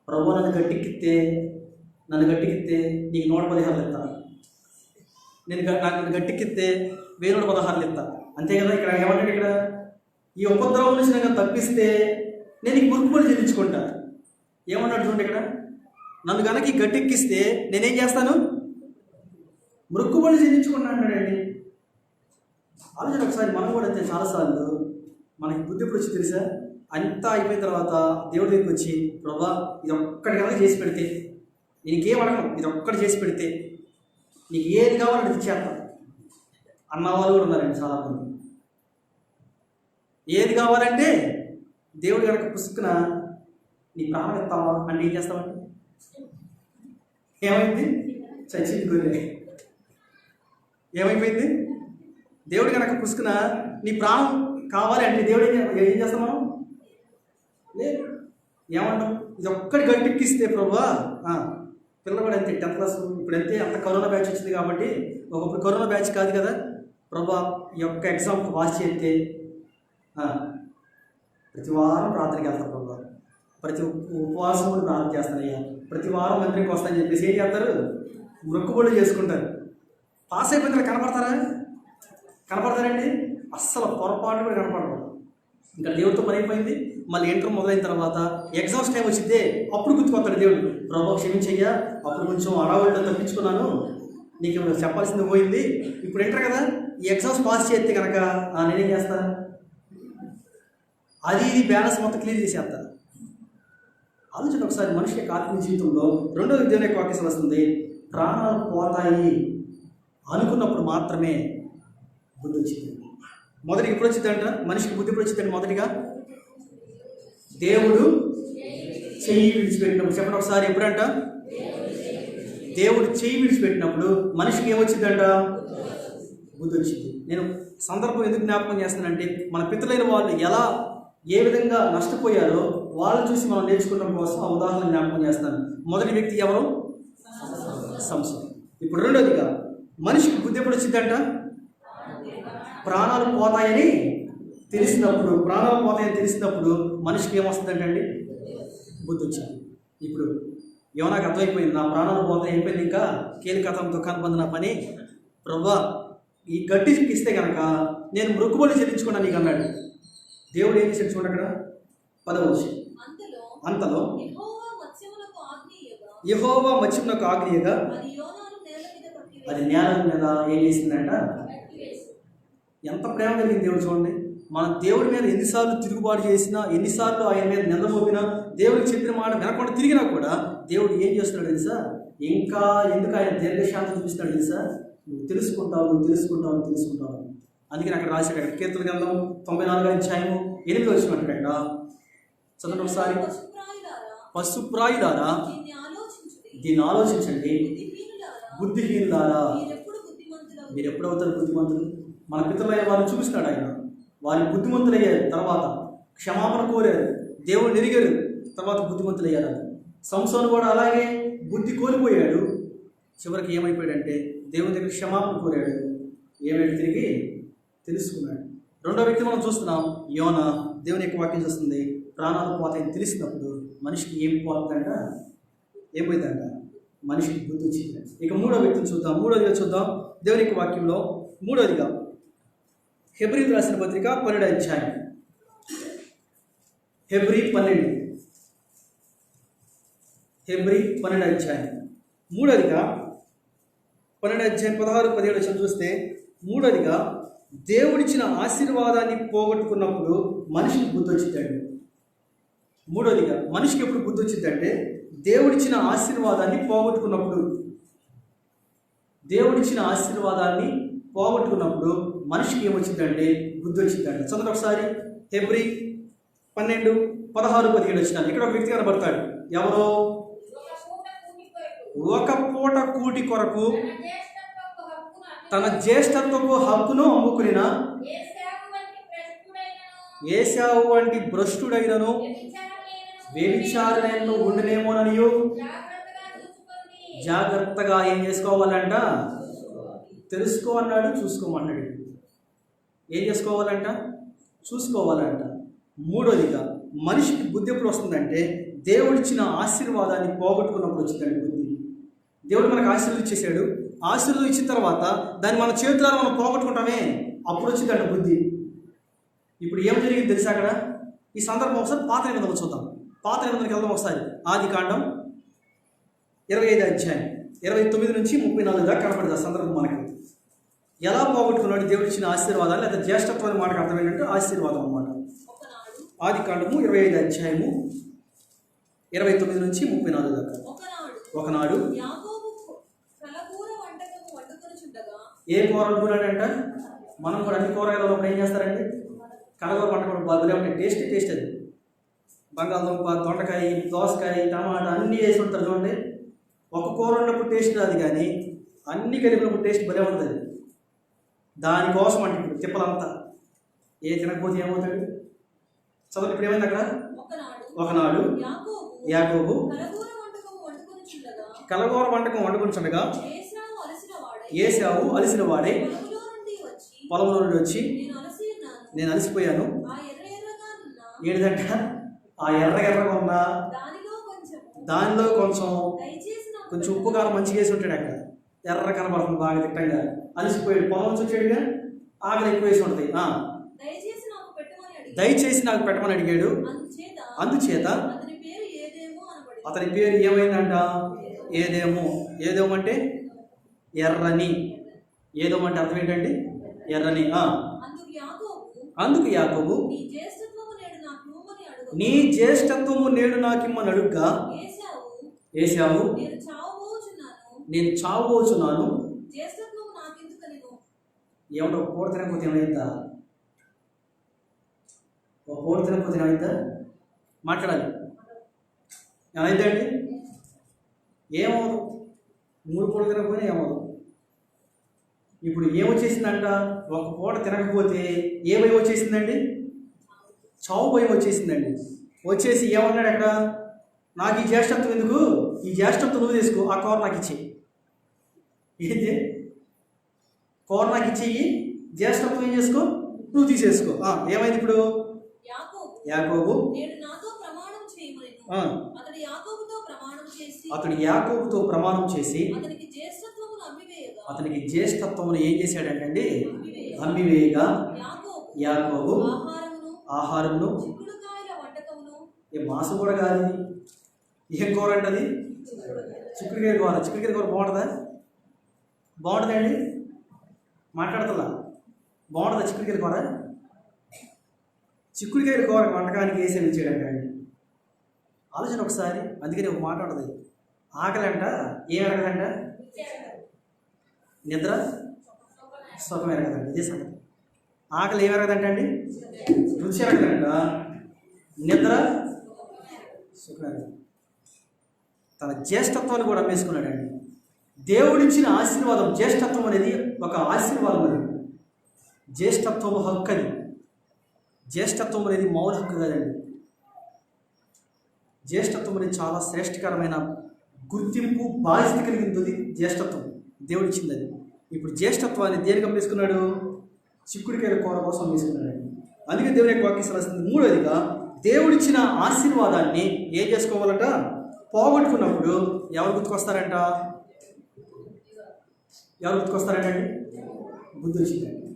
ప్రభు నన్ను గట్టికిస్తే నీకు 116 ఇస్తా, నన్ను గట్టికిస్తే 1116 ఇస్తా. అంతే కదా. ఇక్కడ ఏమంటాడు? ఇక్కడ ఈ ఉపద్రవం నుంచి నన్ను తప్పిస్తే నేను నీకు మురుకుబడి చెల్లించుకుంటా. ఏమన్నాడు చూడండి ఇక్కడ, నన్ను కనుక ఈ గట్టెక్కిస్తే నేనేం చేస్తాను? మురుక్కుబడి చెల్లించుకుంటా అంటాడండి. ఆలోచన ఒకసారి. మనం కూడా అంతే, చాలాసార్లు మనకి బుద్ధి ఎప్పుడు వచ్చి తెలుసా? అంతా అయిపోయిన తర్వాత దేవుడి దగ్గరికి వచ్చి, ప్రభా ఇది ఒక్కటి కనుక చేసి పెడితే, నీకేం అడగను, ఇది ఒక్కటి చేసి పెడితే నీకు ఏది కావాలని అది చేస్తాను అన్న వాళ్ళు కూడా ఉన్నారండి చాలామంది. ఏది కావాలంటే దేవుడు కనుక పుసుకున నీ ప్రాణం ఎత్తావా అంటే ఏం చేస్తామంటే, ఏమైంది? చచ్చింది గొర్రె. ఏమైపోయింది? దేవుడు కనుక పుసుకున నీ ప్రాణం కావాలి అంటే దేవుడు ఏం చేస్తాం మనం? లేదు. ఏమంటాం? ఇది ఒక్కటి గట్టెక్కిస్తే ప్రభా, పిల్లవాడు అంతే 10th క్లాస్, ఇప్పుడంతే అంత కరోనా బ్యాచ్ వచ్చింది కాబట్టి, ఒకప్పుడు కరోనా బ్యాచ్ కాదు కదా. ప్రభా ఈ యొక్క ఎగ్జామ్కి పాస్ చేస్తే ప్రతి వారం ప్రార్థనకి వెళ్తారు ప్రభా, ప్రతి ఉపవాసం కూడా ప్రార్థన చేస్తానయ్యా, ప్రతి వారం మందిరికి వస్తానని చెప్పేసి ఏం చేస్తారు? మొక్కుబడులు చేసుకుంటారు. పాస్ అయిపోయిన కనపడతారండి? అస్సలు పొరపాటు కూడా కనపడరు. ఇంకా దేవుడితో పని అయిపోయింది. మళ్ళీ ఇంటర్ మొదలైన తర్వాత ఎగ్జామ్స్ టైం వచ్చిందే, అప్పుడు గుర్తుకొస్తాడు దేవుడు, ప్రభా క్షమించయ్యా, అప్పుడు కొంచెం అడవుల్లో తప్పించుకున్నాను, నీకు చెప్పాల్సింది పోయింది, ఇప్పుడు ఇంటర్ కదా, ఈ ఎగ్జామ్స్ పాస్ చేస్తే కనుక నేనేం చేస్తా? అది ఇది బ్యాలెన్స్ మొత్తం క్లియర్ చేసేస్తా. ఆలోచన ఒకసారి. మనిషి యొక్క ఆత్మీయ జీవితంలో రెండో దేవుని యొక్క వాక్యం వస్తుంది, ప్రాణాలు పోతాయి అనుకున్నప్పుడు మాత్రమే బుద్ధి వచ్చింది. మొదటికి ఎప్పుడు వచ్చిందంట? మనిషికి బుద్ధి ఎప్పుడు వచ్చిందంటే, మొదటిగా దేవుడు చెయ్యి విడిచిపెట్టినప్పుడు. చెప్పండి ఒకసారి, ఎప్పుడంట? దేవుడు చెయ్యి విడిచిపెట్టినప్పుడు మనిషికి ఏమొచ్చిందంట? బుద్ధి వచ్చింది. నేను సందర్భం ఎందుకు జ్ఞాపకం చేస్తానంటే, మన పితరులైన వాళ్ళు ఏ విధంగా నష్టపోయారో వాళ్ళని చూసి మనం నేర్చుకోవడం కోసం ఆ ఉదాహరణ జ్ఞాపకం చేస్తాను. మొదటి వ్యక్తి ఎవరు? సంసోను. ఇప్పుడు రెండోదిగా మనిషికి బుద్ధి ఎప్పుడు వచ్చిందంట? ప్రాణాలు పోతాయని తెలిసినప్పుడు మనిషికి ఏమొస్తుందంటండి? బుద్ధి వచ్చింది. ఇప్పుడు నాకు అర్థమైపోయింది, నా ప్రాణాలు పోతాయి అయిపోయింది, ఇంకా కీలకతం దుఃఖాన్ని పొందిన పని, ప్రభా ఈ గట్టి ఇస్తే కనుక నేను మృక్కుబడి చెల్లించుకున్నా నీకు అన్నాడు. దేవుడు ఏం చేశాడు చూడండి అక్కడ 10వ వచనం. అంతలో యెహోవా మత్స్యమునకు ఆజ్ఞయగా అది నేల మీద ఏం చేసిందంట? ఎంత ప్రేమ కలిగింది దేవుడు చూడండి. మన దేవుడి మీద ఎన్నిసార్లు తిరుగుబాటు చేసినా, ఎన్నిసార్లు ఆయన మీద నిందమోపినా, దేవుడికి చెప్పిన మాట వినకుండా తిరిగినా కూడా దేవుడు ఏం చేస్తున్నాడు తెలుసా? ఇంకా ఎందుకు ఆయన దీర్ఘశాంతం చూపిస్తున్నాడు తెలుసా? నువ్వు తెలుసుకుంటావు. అందుకని అక్కడ రాశాడు, అక్కడ కీర్తన గ్రంథం 94వ అధ్యాయము 8వ వచనం అంటాడు. చదవండి ఒకసారి. పశుప్రాయులారా దీన్ని ఆలోచించండి, బుద్ధిహీనులారా మీరు ఎప్పుడు అవుతారు బుద్ధిమంతులు? మన పితరులైన వారిని చూపిస్తున్నాడు ఆయన. వారి బుద్ధిమంతులయ్యారు, తర్వాత క్షమాపణ కోరారు, దేవుడు ఎరిగారు, తర్వాత బుద్ధిమంతులయ్యారు. సంసోను కూడా అలాగే బుద్ధి కోల్పోయాడు, చివరికి ఏమైపోయాడంటే దేవుని దగ్గర క్షమాపణ కోరాడు, ఏమైనా తిరిగి తెలుసుకున్నాడు. రెండో వ్యక్తి మనం చూస్తున్నాం, యోనా. దేవుని యొక్క వాక్యం చూస్తుంది, ప్రాణాలు పోతాయని తెలిసినప్పుడు మనిషికి ఏమైపోతుందంట? మనిషికి బుద్ధి వచ్చింది. ఇక మూడో వ్యక్తిని చూద్దాం. మూడోదిగా చూద్దాం దేవుని యొక్క వాక్యంలో. మూడోదిగా హెబ్రీయులకు రాసిన పత్రిక 12వ అధ్యాయం. హెబ్రీ 12వ అధ్యాయం. మూడోదిగా 12వ అధ్యాయం 16-17 చూస్తే, మూడోదిగా దేవుడిచ్చిన ఆశీర్వాదాన్ని పోగొట్టుకున్నప్పుడు మనిషికి బుద్ధి వచ్చిందండి. మూడోదిగా మనిషికి ఎప్పుడు బుద్ధి వచ్చిందంటే, దేవుడిచ్చిన ఆశీర్వాదాన్ని పోగొట్టుకున్నప్పుడు మనిషికి ఏమొచ్చిందంటే బుద్ధి వచ్చిందంట. చదువు ఒకసారి హెబ్రీ 12, 16, 17 వచ్చినారు. ఇక్కడ ఒక వ్యక్తి కనబడతాడు. ఎవరో ఒక పూట కూటి కొరకు తన జ్యేష్ఠత్వపు హక్కును అమ్ముకునిన ఏశావు వంటి భ్రష్టుడైనను వ్యభిచారులైనను ఉండునేమోననియు జాగ్రత్తగా ఏం చేసుకోవాలంట? తెలుసుకో అన్నాడు, చూసుకోమన్నాడు. ఏం చేసుకోవాలంట? చూసుకోవాలంట. మూడోదిగా మనిషికి బుద్ధి ఎప్పుడు వస్తుందంటే దేవుడిచ్చిన ఆశీర్వాదాన్ని పోగొట్టుకున్నప్పుడు వచ్చిందండి బుద్ధి. దేవుడు మనకు ఆశీర్వాదం ఇచ్చేసాడు. ఆశీర్వాదం ఇచ్చిన తర్వాత దాన్ని మన చేతుల్లో మనం పోగొట్టుకుంటామే, అప్పుడు వచ్చిందంట బుద్ధి. ఇప్పుడు ఏం జరిగింది తెలుసా అక్కడ? ఈ సందర్భం ఒకసారి పాత నిబంధనలు చూద్దాం. పాత నిబంధనకి వెళ్దాం ఒకసారి. ఆదికాండం 25 అధ్యాయం 29 నుంచి 34 దాకా కనపడింది ఆ సందర్భం మనకి. ఎలా పోగొట్టుకున్నాడు దేవుడు ఇచ్చిన ఆశీర్వాదాలు? లేదా జ్యేష్ఠత్వం అనే మాటకు అర్థం ఏంటంటే ఆశీర్వాదం అన్నమాట. ఆదికాండము 25 అధ్యాయము 29 నుంచి 34 దాకా. ఒకనాడు ఏ కూర వండుకున్నాడంట? మనం కూడా అన్ని కూరగాయలు ఉన్నప్పుడు ఏం చేస్తారండి? కలగూర వండుకోవడం బాగా ఉంటాయి. టేస్ట్ అది. బంగాళదుంప, దొండకాయ, దోసకాయ, టమాటా అన్నీ వేసి ఉంటారు చూడండి. ఒక కూర ఉన్నప్పుడు టేస్ట్ రాదు, కానీ అన్ని కలిపినప్పుడు టేస్ట్ భలే ఉంటుంది. దానికోసం అంటే ఇప్పుడు తిప్పలంతా ఏ తినకపోతే ఏమవుతాడు? చదువు ఇప్పుడు ఏమైంది అక్కడ? ఒకనాడు యాకోబు కలగూర వంటకం వండుకుంటుండగా ఏశావు అలసిన వాడే పొలంలో నుండి వచ్చి నేను అలసిపోయాను. ఏంటంట? ఆ ఎర్రగా ఉన్న దానిలో కొంచెం ఉప్పు కారం మంచిగా వేసి ఉంటాడు. అక్కడ ఎర్ర కనబడుతుంది బాగా తిట్టంగా. అలసిపోయాడు, పొలం నుంచి వచ్చాడుగా, ఆకలి ఎక్కువ వేసి ఉంటుంది. దయచేసి నాకు పెట్టమని అడిగాడు. అందుచేత అతని పేరు ఏమైందంట? ఏదేమో. ఏదేమో అంటే ఎర్రని. ఏదేమో అంటే అర్థం ఏంటంటే ఎర్రని. అందుకు యాకోబు నీ జ్యేష్ఠత్వము నేడు నాకిమ్మని అడుగ్గా ఏశావు నేను చావబోచున్నాను. ఏమంటే ఒక పూట తినకపోతే ఏమైందా? ఒక పూట తినకపోతే ఏమైందా? మాట్లాడాలి. ఏమైందా అండి? ఏమవుదు. 3 పూటలు తినకపోయినా ఏమవుదు. ఇప్పుడు ఏమొచ్చేసిందంట? ఒక పూట తినకపోతే ఏ భయం వచ్చేసిందండి? చావు భయం వచ్చేసిందండి. వచ్చేసి ఏమన్నాడు అక్కడ? నాకు ఈ జ్యేష్ఠత్వం ఎందుకు? ఈ జ్యేష్ఠత్వం నువ్వు తీసుకో, ఆ కూర నాకు ఇచ్చేయి. ఏంటి? కూర నాకు ఇచ్చేయి, జ్యేష్ఠత్వం ఏం చేసుకో, నువ్వు తీసేసుకో. ఏమైంది ఇప్పుడు? యాకోబు అతడు యాకోబుతో ప్రమాణం చేసి అతనికి జ్యేష్ఠత్వమును ఏం చేశాడంటండి? అమ్మివేయగా యాకోబు ఆహారమును ఏ మాసం కూడా కాదు. ఏం కూర అంటే అది? చిక్కుడుకాయ కూర. చిక్కుడుకాయ కూర బాగుంటుందా? బాగుంటుందండి? మాట్లాడుతుందా? బాగుంటుందా చిక్కుడుకాయ కూర? చిక్కుడుకాయ కూర వంటకానికి వేసే ఇచ్చాడండి. ఆలోచన ఒకసారి. అందుకని ఒక మాట ఉంటుంది, ఆకలి అంట ఏం ఎరగదంట? నిద్ర సుఖం ఎరగదండి. ఇదే సంగతి. ఆకలి ఏం ఎరగదంట అండి? రుచి ఎరగదంట. నిద్ర సుఖం ఎరగదు. తన జ్యేష్ఠత్వాన్ని కూడా అమ్మేసుకున్నాడండి. దేవుడిచ్చిన ఆశీర్వాదం, జ్యేష్ఠత్వం అనేది ఒక ఆశీర్వాదం. అది జ్యేష్ఠత్వము హక్కు. అది జ్యేష్ఠత్వం అనేది మౌల హక్కు కాదండి. జ్యేష్ఠత్వం అనేది చాలా శ్రేష్టకరమైన గుర్తింపు, బాధ్యత కలిగింది జ్యేష్ఠత్వం. దేవుడు ఇచ్చింది అది. ఇప్పుడు జ్యేష్ఠత్వాన్ని దేనికి అమ్మేసుకున్నాడు? చిక్కుడికాయల కూర కోసం అమ్మేసుకున్నాడు. అందుకే దేవుని యొక్క వాక్యం రాసింది. మూడోదిగా దేవుడిచ్చిన ఆశీర్వాదాన్ని ఏం చేసుకోవాలంట? పోగొట్టుకున్నప్పుడు ఎవరు గుర్తుకొస్తారంట? ఎవరు గుర్తుకొస్తారంటండి? బుద్ధి వచ్చిందండి.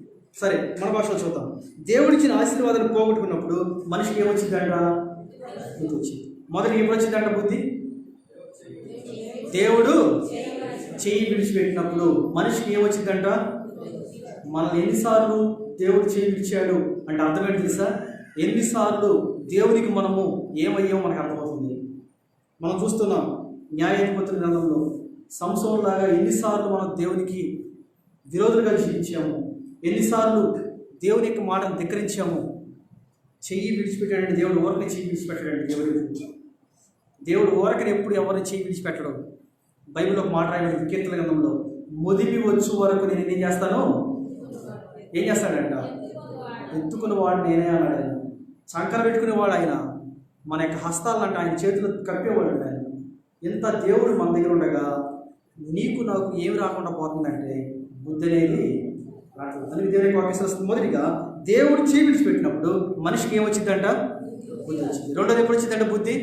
సరే, మన భాషలో చూద్దాం. దేవుడిచ్చిన ఆశీర్వాదాన్ని పోగొట్టుకున్నప్పుడు మనిషికి ఏమొచ్చిందంట? బుద్ధి వచ్చింది. మొదటి ఎప్పుడు వచ్చిందంట బుద్ధి? దేవుడు చెయ్యి విడిచిపెట్టినప్పుడు మనిషికి ఏమొచ్చిందంట? మనల్ని ఎన్నిసార్లు దేవుడు చెయ్యి విడిచాడు అంటే అర్థం ఏంటి తెలుసా? ఎన్నిసార్లు దేవునికి మనము ఏమయ్యామో మనకు అర్థమవుతుంది. మనం చూస్తున్నాం న్యాయాధిపతుల గ్రంథంలో సంసోనులాగా ఎన్నిసార్లు మనం దేవునికి విరోధులుగా జీవించాము, ఎన్నిసార్లు దేవుని యొక్క మాటను ధిక్కరించాము. చెయ్యి విడిచిపెట్టాడంటే దేవుడు ఊరకని చెయ్యి విడిచిపెట్టాడండి. దేవుడు ఊరకని ఎప్పుడు ఎవరిని చెయ్యి విడిచిపెట్టడం. బైబిల్లో ఒక మాట రాయబడింది కీర్తన గ్రంథంలో, ముదిమి వచ్చు వరకు నేను ఏం చేస్తాను, ఏం చేస్తాడంట, ఎత్తుకునేవాడు నేనే అన్నాడు ఆయన. సంకర పెట్టుకునేవాడు ఆయన. మన యొక్క హస్తాలంటే ఆయన చేతులు కప్పేవాడు ఆయన. ఎంత దేవుడు మన దగ్గర ఉండగా నీకు నాకు ఏమి రాకుండా పోతుందంటే బుద్ధి అనేది రావట్లేదు. అందుకే దేవుని వాక్యం వస్తుంది. మొదటిగా దేవుడు చెయ్యి విడిచిపెట్టినప్పుడు మనిషికి ఏమొచ్చిందంట, బుద్ధి వచ్చింది. రెండోది ఎప్పుడు వచ్చిందంటే బుద్ధి,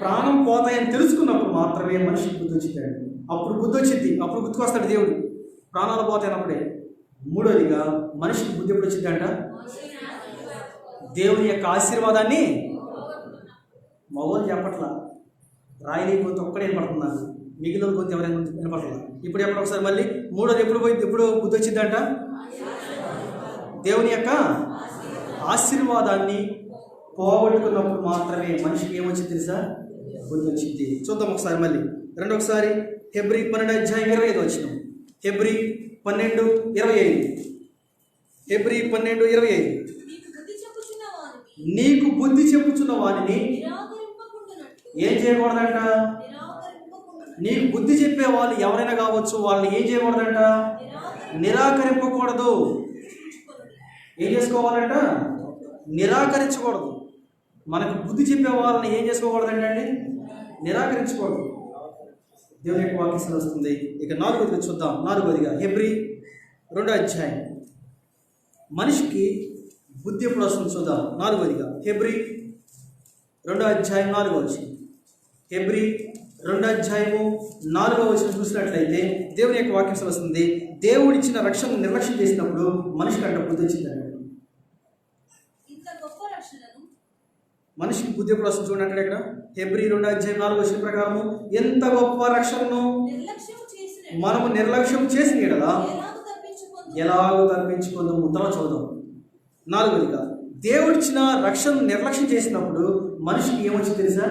ప్రాణం పోతాయని తెలుసుకున్నప్పుడు మాత్రమే మనిషికి బుద్ధి వచ్చిందండి. అప్పుడు బుద్ధి వచ్చింది, అప్పుడు గుర్తుకొస్తాడు దేవుడు, ప్రాణాలు పోతాయన్నప్పుడే. మూడోదిగా మనిషికి బుద్ధి ఎప్పుడు వచ్చిందంట, దేవుని యొక్క ఆశీర్వాదాన్ని మగవాళ్ళు చెప్పట్లా, రాయలీ గొంతు ఒక్కడే వినపడుతున్నారు, మిగిలిన గొంతు ఎవరైనా వినపడట్లా. ఇప్పుడు ఎప్పుడు ఒకసారి మళ్ళీ మూడోది ఎప్పుడు పోయింది, ఎప్పుడు బుద్ధి వచ్చిందంట, దేవుని యొక్క ఆశీర్వాదాన్ని పోగొట్టుకున్నప్పుడు మాత్రమే మనిషికి ఏమొచ్చింది తెలుసా, బుద్ధి వచ్చింది. చూద్దాం ఒకసారి మళ్ళీ రెండొకసారి. హెబ్రీ 12:25 హెబ్రీ 12:25 హెబ్రీ 12:25 నీకు బుద్ధి చెప్పుచున్న వానిని ఏం చేయకూడదంట, నీకు బుద్ధి చెప్పే వాళ్ళు ఎవరైనా కావచ్చు, వాళ్ళని ఏం చేయకూడదంట, నిరాకరింపకూడదు. ఏం చేసుకోవాలంట, నిరాకరించకూడదు. మనకు బుద్ధి చెప్పే వాళ్ళని ఏం చేసుకోకూడదండి, నిరాకరించకూడదు. దేవుని యొక్క వాక్యం వస్తుంది. ఇక 4వదిగా చూద్దాం. 4వదిగా హెబ్రీ 2 మనిషికి బుద్ధి ఎప్పుడు వస్తుంది చూద్దాం. 4వదిగా హెబ్రీ 2:4 హెబ్రీ 2:4 చూసినట్లయితే దేవుని యొక్క వాక్యం వస్తుంది. దేవుడు ఇచ్చిన రక్షణ నిర్లక్ష్యం చేసినప్పుడు మనిషికి అంట బుద్ధి వచ్చిందండి. మనిషికి బుద్ధి ఎప్పుడు వస్తుంది చూడండి. ఇక్కడ హెబ్రీ 2:4 ప్రకారము ఎంత గొప్ప రక్షణను మనము నిర్లక్ష్యం చేసిన ఎడలా ఎలాగో తప్పించుకుందాము. తర్వాత చూద్దాం. 4వదిగా దేవుడిచ్చిన రక్షణను నిర్లక్ష్యం చేసినప్పుడు మనిషికి ఏమొచ్చింది తెలుసా,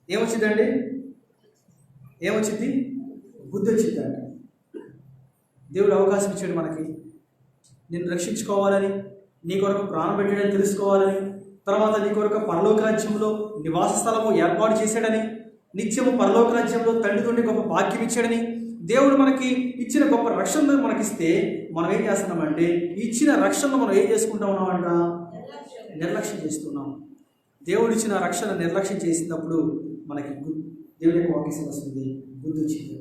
ఏమొచ్చిందండి, ఏమొచ్చింది, బుద్ధి వచ్చిందంట. దేవుడు అవకాశం ఇచ్చాడు మనకి, నిన్ను రక్షించుకోవాలని, నీ కొరకు ప్రాణం పెట్టాడని తెలుసుకోవాలని, తర్వాత నీ కొరకు పరలోక రాజ్యంలో నివాస స్థలము ఏర్పాటు చేశాడని, నిత్యము పరలోక రాజ్యంలో తండ్రితోటి గొప్ప భాగ్యం ఇచ్చాడని, దేవుడు మనకి ఇచ్చిన గొప్ప రక్షణ మనకిస్తే మనం ఏం చేస్తున్నామంటే ఇచ్చిన రక్షణను మనం ఏం చేసుకుంటా ఉన్నామంట, నిర్లక్ష్యం చేస్తున్నాం. దేవుడు ఇచ్చిన రక్షణ నిర్లక్ష్యం చేసినప్పుడు మనకి దేవుని యొక్క వాక్యం వస్తుంది, బుద్ధి వచ్చింది.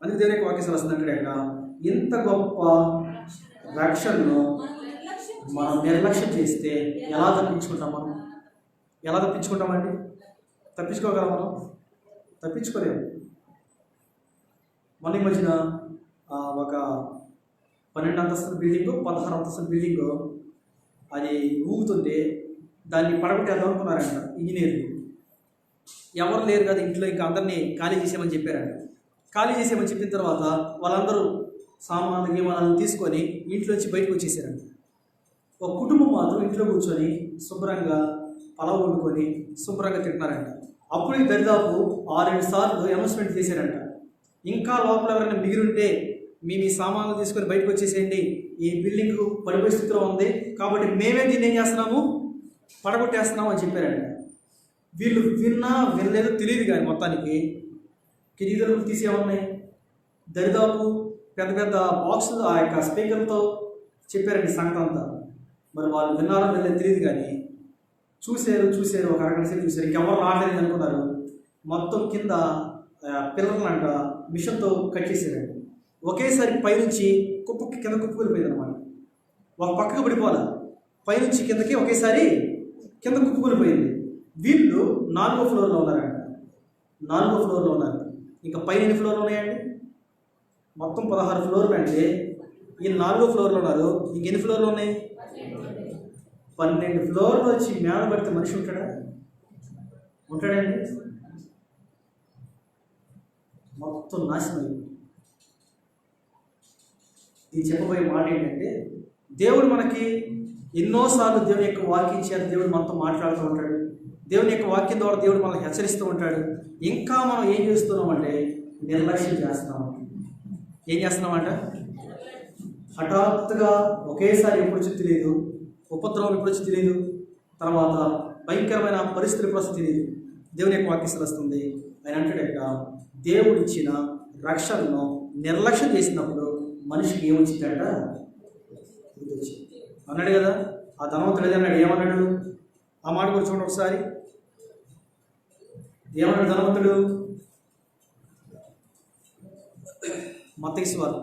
అందుకే దేవుని యొక్క వాక్యం వస్తుంది అంటే ఇక్కడ ఇంత గొప్ప రక్షణను మనం నిర్లక్ష్యం చేస్తే ఎలా తప్పించుకుంటాం, మనం ఎలా తప్పించుకుంటామండి, తప్పించుకోగలం, మనం తప్పించుకోలేము. మన మధ్యన ఒక 12 అంతస్తుల బిల్డింగు 16 అంతస్తుల బిల్డింగు అది ఊగుతుంటే దాన్ని పడగొట్టేద్దాం అనుకున్నారంట ఇంజనీర్లు. ఎవరు లేరు కదా ఇంట్లో, ఇంకా అందరినీ ఖాళీ చేసేయమని చెప్పారంట. ఖాళీ చేసేయమని చెప్పిన తర్వాత వాళ్ళందరూ సామాన్లు గీమాలను తీసుకొని ఇంట్లోంచి బయటకు వచ్చేసారంట. ఒక కుటుంబం మాత్రం ఇంట్లో కూర్చొని శుభ్రంగా పలావ్ వండుకొని శుభ్రంగా తింటున్నారంట. అప్పుడు దరిదాపు 6-7 సార్లు అనౌన్స్మెంట్ చేశారంట, ఇంకా లోపల ఎవరైనా మిగిలింటే మేము ఈ సామాన్లు తీసుకొని బయటకు వచ్చేసేయండి, ఈ బిల్డింగ్ పడిపోయే స్థితిలో ఉంది కాబట్టి మేమే దీన్ని ఏం చేస్తున్నాము, పడగొట్టేస్తున్నాము అని చెప్పారంట. వీళ్ళు వినలేదో తెలియదు కానీ మొత్తానికి కిరీదలు తీసేమన్నాయి, దరిదాపు పెద్ద పెద్ద బాక్సులు ఆ యొక్క స్పీకర్తో చెప్పారండి సంగతి అంతా. మరి వాళ్ళు విన్నారో వినలేదో తెలియదు కానీ చూశారు ఒక అరగంట సేపు చూశారు, ఇంకెవరు రావట్లేదు అనుకున్నారు. మొత్తం కింద పిల్లర్లంట మిషన్తో కట్ చేశారండి. ఒకేసారి పైనుంచి కింద కుప్పకూలిపోయింది అనమాట. ఒక పక్కకు పడిపోవాలి, పైనుంచి కిందకి ఒకేసారి కింద కుప్పకూలిపోయింది. వీళ్ళు 4వ ఫ్లోర్లో ఉన్నారంట. 4వ ఫ్లోర్లో ఉన్నారు. ఇంకా పైన ఎన్ని ఫ్లోర్లు ఉన్నాయండి, మొత్తం 16 ఫ్లోర్లు. అంటే ఈ 4వ ఫ్లోర్లో ఉన్నారు. ఇంకెన్ని ఫ్లోర్లు ఉన్నాయి, 12 ఫ్లోర్లు వచ్చి మేడ పడితే మనిషి ఉంటాడండి, మొత్తం నాశనం. ఇది చెప్పబోయే మాట ఏంటంటే దేవుడు మనకి ఎన్నోసార్లు దేవుని యొక్క వాక్యం చేత దేవుడు మనతో మాట్లాడుతూ ఉంటాడు. దేవుని యొక్క వాక్యం ద్వారా దేవుడు మనల్ని హెచ్చరిస్తూ ఉంటాడు. ఇంకా మనం ఏం చేస్తున్నామంటే నిర్లక్ష్యం చేస్తున్నాం. ఏం చేస్తున్నామంట, హఠాత్తుగా ఒకేసారి ఎప్పుడు వచ్చి తెలియదు, ఉపద్రవం ఎప్పుడు వచ్చి తెలియదు, తర్వాత భయంకరమైన పరిస్థితులు ఎప్పుడు వస్తుంది తెలియదు. దేవుని యొక్క వాక్యం వస్తుంది. ఆయన అంటాడట, దేవుడిచ్చిన రక్షణను నిర్లక్ష్యం చేసినప్పుడు మనిషికి ఏమొచ్చిందట? బుద్ధి వచ్చింది అన్నాడు కదా. ఆ ధనవంతుడు అన్నాడు, ఏమన్నాడు? ఆ మాట కూడా చూడండి ఒకసారి. ఏమన్నాడు ధనవంతుడు? మత్తయి సువార్త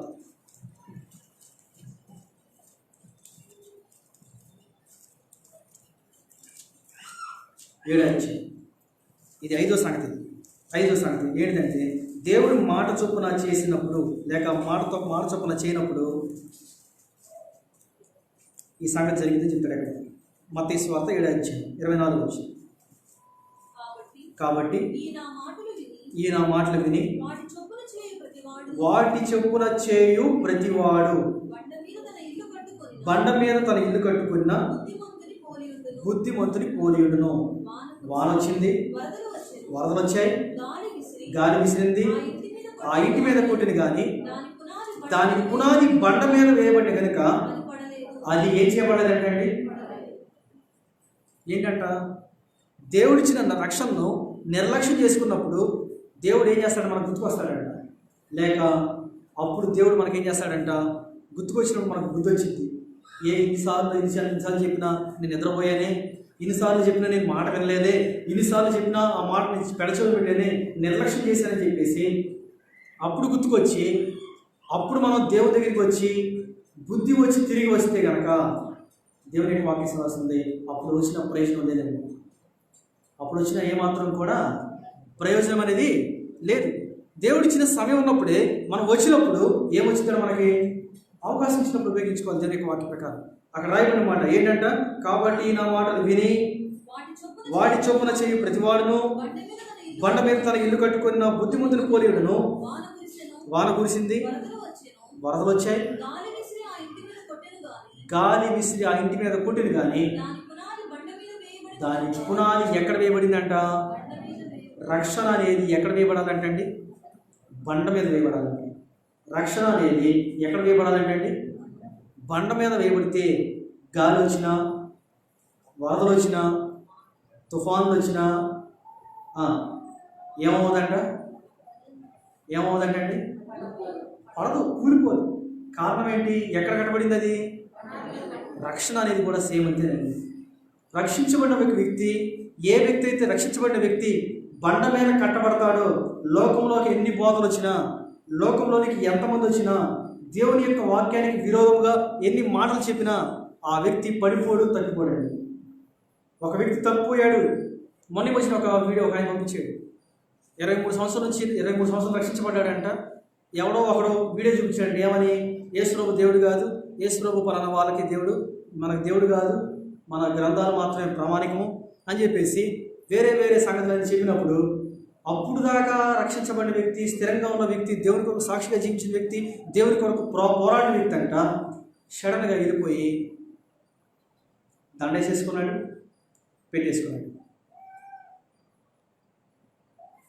7వ అధ్యాయం. ఇది 5వ సంగతి. ఏంటంటే, దేవుడు మాట చొప్పున చేసినప్పుడు లేక మాట చొప్పున చేయనప్పుడు ఈ సంగతి జరిగిందని చెప్తాడు అక్కడ. మత్తయి సువార్త 7వ అధ్యాయం 24వ వచనం. కాబట్టి ఈయన మాటలు విని వాటి చొప్పున చేయు ప్రతివాడు బండ మీద తన ఇల్లు కట్టుకున్న బుద్ధిమంతుని పోలియుడును. వాన వచ్చింది, వరదలు వచ్చాయి, గాలి విసిరింది, ఆ ఇంటి మీద కొట్టింది, కానీ దానికి పునాది బండ మీద వేయబడి కనుక అది ఏం చేయబడలేదండి? ఏంటంట? దేవుడిచ్చిన రక్షణను నిర్లక్ష్యం చేసుకున్నప్పుడు దేవుడు ఏం చేస్తాడు? మనకు గుర్తుకొస్తాడంట. లేక అప్పుడు దేవుడు మనకేం చేస్తాడంట? గుర్తుకొచ్చినప్పుడు మనకు బుద్ధి వచ్చింది. ఇన్నిసార్లు చెప్పినా నేను నిద్రపోయానే, ఇన్నిసార్లు చెప్పినా నేను మాట వినలేదే, ఇన్నిసార్లు చెప్పినా ఆ మాట నుంచి పెడచలు పెట్టానే, నిర్లక్ష్యం చేశానని చెప్పేసి అప్పుడు గుర్తుకొచ్చి అప్పుడు మనం దేవుడి దగ్గరికి వచ్చి బుద్ధి వచ్చి తిరిగి వస్తే కనుక దేవుని యొక్క వాక్యం వస్తుంది. అప్పుడు వచ్చిన ప్రయోజనం లేదండి. అప్పుడు వచ్చిన ఏమాత్రం కూడా ప్రయోజనం అనేది లేదు. దేవుడిచ్చిన సమయం ఉన్నప్పుడే మనం వచ్చినప్పుడు ఏమొచ్చిందో మనకి అవకాశం ఇచ్చినప్పుడు ఉపయోగించుకోవాలి. దేవుని యొక్క వాక్య ప్రకారం అక్కడ రాయబడిన మాట ఏంటంట? కాబట్టి నా మాటలు విని వాటి చొప్పున చేయు ప్రతివాడును బండ మీద తన ఇల్లు కట్టుకున్న బుద్ధిమంతుని పోలియుడును. వాన కురిసింది, వరదలు వచ్చాయి, గాలి విసిరి ఆ ఇంటి మీద కొట్టింది, కానీ దానికి పునాది ఎక్కడ వేయబడిందంట? రక్షణ అనేది ఎక్కడ వేయబడాలంటండి? బండ మీద వేయబడాలండి. రక్షణ అనేది ఎక్కడ వేయబడాలంటండి? బండ మీద వేయబడితే గాలి వచ్చినా, వరదలు వచ్చినా, తుఫాన్లు వచ్చినా ఏమవుతుందంటండి? పడదు, కూలిపోదు. కారణం ఏంటి? ఎక్కడ కట్టబడింది అది? రక్షణ అనేది కూడా సేమ్ అంతేనండి. రక్షించబడిన ఒక వ్యక్తి, ఏ వ్యక్తి అయితే రక్షించబడిన వ్యక్తి బండ మీద కట్టబడతాడో, లోకంలోకి ఎన్ని బోధలు వచ్చినా, లోకంలోనికి ఎంతమంది వచ్చినా, దేవుని యొక్క వాక్యానికి విరోధంగా ఎన్ని మాటలు చెప్పినా ఆ వ్యక్తి పడిపోడు, తప్పిపోడాడు. ఒక వ్యక్తి తప్పిపోయాడు. మొన్న వచ్చిన ఒక వీడియో ఒక ఆయన పంపించాడు. 23 సంవత్సరాల నుంచి 23 సంవత్సరాలు రక్షించబడ్డాడంట. ఎవడో ఒకడు వీడియో చూపించాడు. ఏమని? యేసుప్రభు దేవుడు కాదు, యేసుప్రభు పలానా వాళ్ళకి దేవుడు, మనకు దేవుడు కాదు, మన గ్రంథాలు మాత్రమే ప్రామాణికము అని చెప్పేసి వేరే వేరే సంగతులని చెప్పినప్పుడు, అప్పుడు దాకా రక్షించబడిన వ్యక్తి, స్థిరంగా ఉన్న వ్యక్తి, దేవుని కొరకు సాక్షిగా జీవించిన వ్యక్తి, దేవుని కొరకు పోరాడిన వ్యక్తి అంట సడన్గా వెళ్ళిపోయి దండేసేసుకున్నాడు, పెట్టేసుకున్నాడు.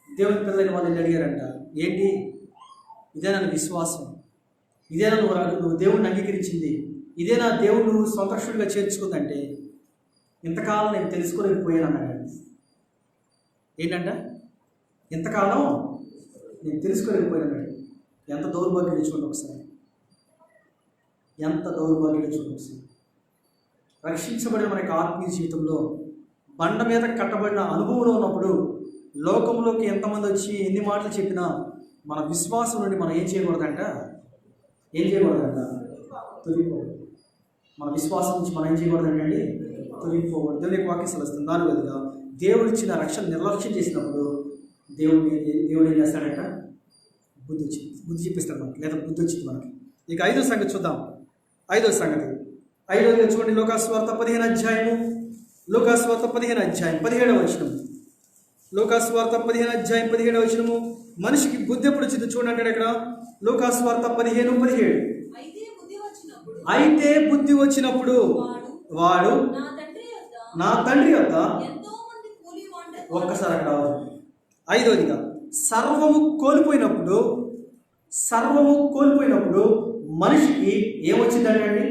దేవుని పిల్లలైన వాళ్ళు అడిగారంట, ఏంటి ఇదేనా విశ్వాసం? ఇదేనా నువ్వు దేవుడిని అంగీకరించింది? ఇదేనా దేవుడు నువ్వు సంతోషుడిగా చేర్చుకుందంటే? ఇంతకాలం నేను తెలుసుకోలేకపోయాను అన్నాడు. ఏంటంట? ఇంతకాలం నేను తెలుసుకోలేకపోయాను. ఎంత దౌర్భాగ్యం చూడండి ఒకసారి, ఎంత దౌర్భాగ్యం చూడండి ఒకసారి. రక్షించబడిన మన యొక్క ఆత్మీయ జీవితంలో బండ మీద కట్టబడిన అనుభవంలో ఉన్నప్పుడు లోకంలోకి ఎంతమంది వచ్చి ఎన్ని మాటలు చెప్పినా మన విశ్వాసం నుండి మనం ఏం చేయకూడదంట? తొలగిపోకూడదు. మన విశ్వాసం నుంచి మనం ఏం చేయకూడదండి? తొలగిపోకూడదు. దేవుని యొక్క వాక్యం సెలవుస్తుంది. నాలుగోదిగా, దేవుడు ఇచ్చిన రక్షణ నిర్లక్ష్యం చేసినప్పుడు దేవుడు ఏం చేస్తాడంట? బుద్ధి చెప్పిస్తాడు మనకి, లేదా బుద్ధి వచ్చింది మనకి. ఇక 5వ సంగతి చూద్దాం. 5వ సంగతి చూడండి. లోకాసువార్త 15వ అధ్యాయము, లోకాసువార్త 15వ అధ్యాయం 17వ వచనం. లోకాసువార్త 15వ అధ్యాయం 17వ వచనము. మనిషికి బుద్ధి ఎప్పుడు వచ్చింది చూడండి అంటాడు ఇక్కడ. లోకాసువార్త 15:17. అయితే బుద్ధి వచ్చినప్పుడు వాడు నా తండ్రి యొద్ద, ఒక్కసారి అక్కడ 5వదిగా, సర్వము కోల్పోయినప్పుడు మనిషికి ఏమొచ్చిందండి?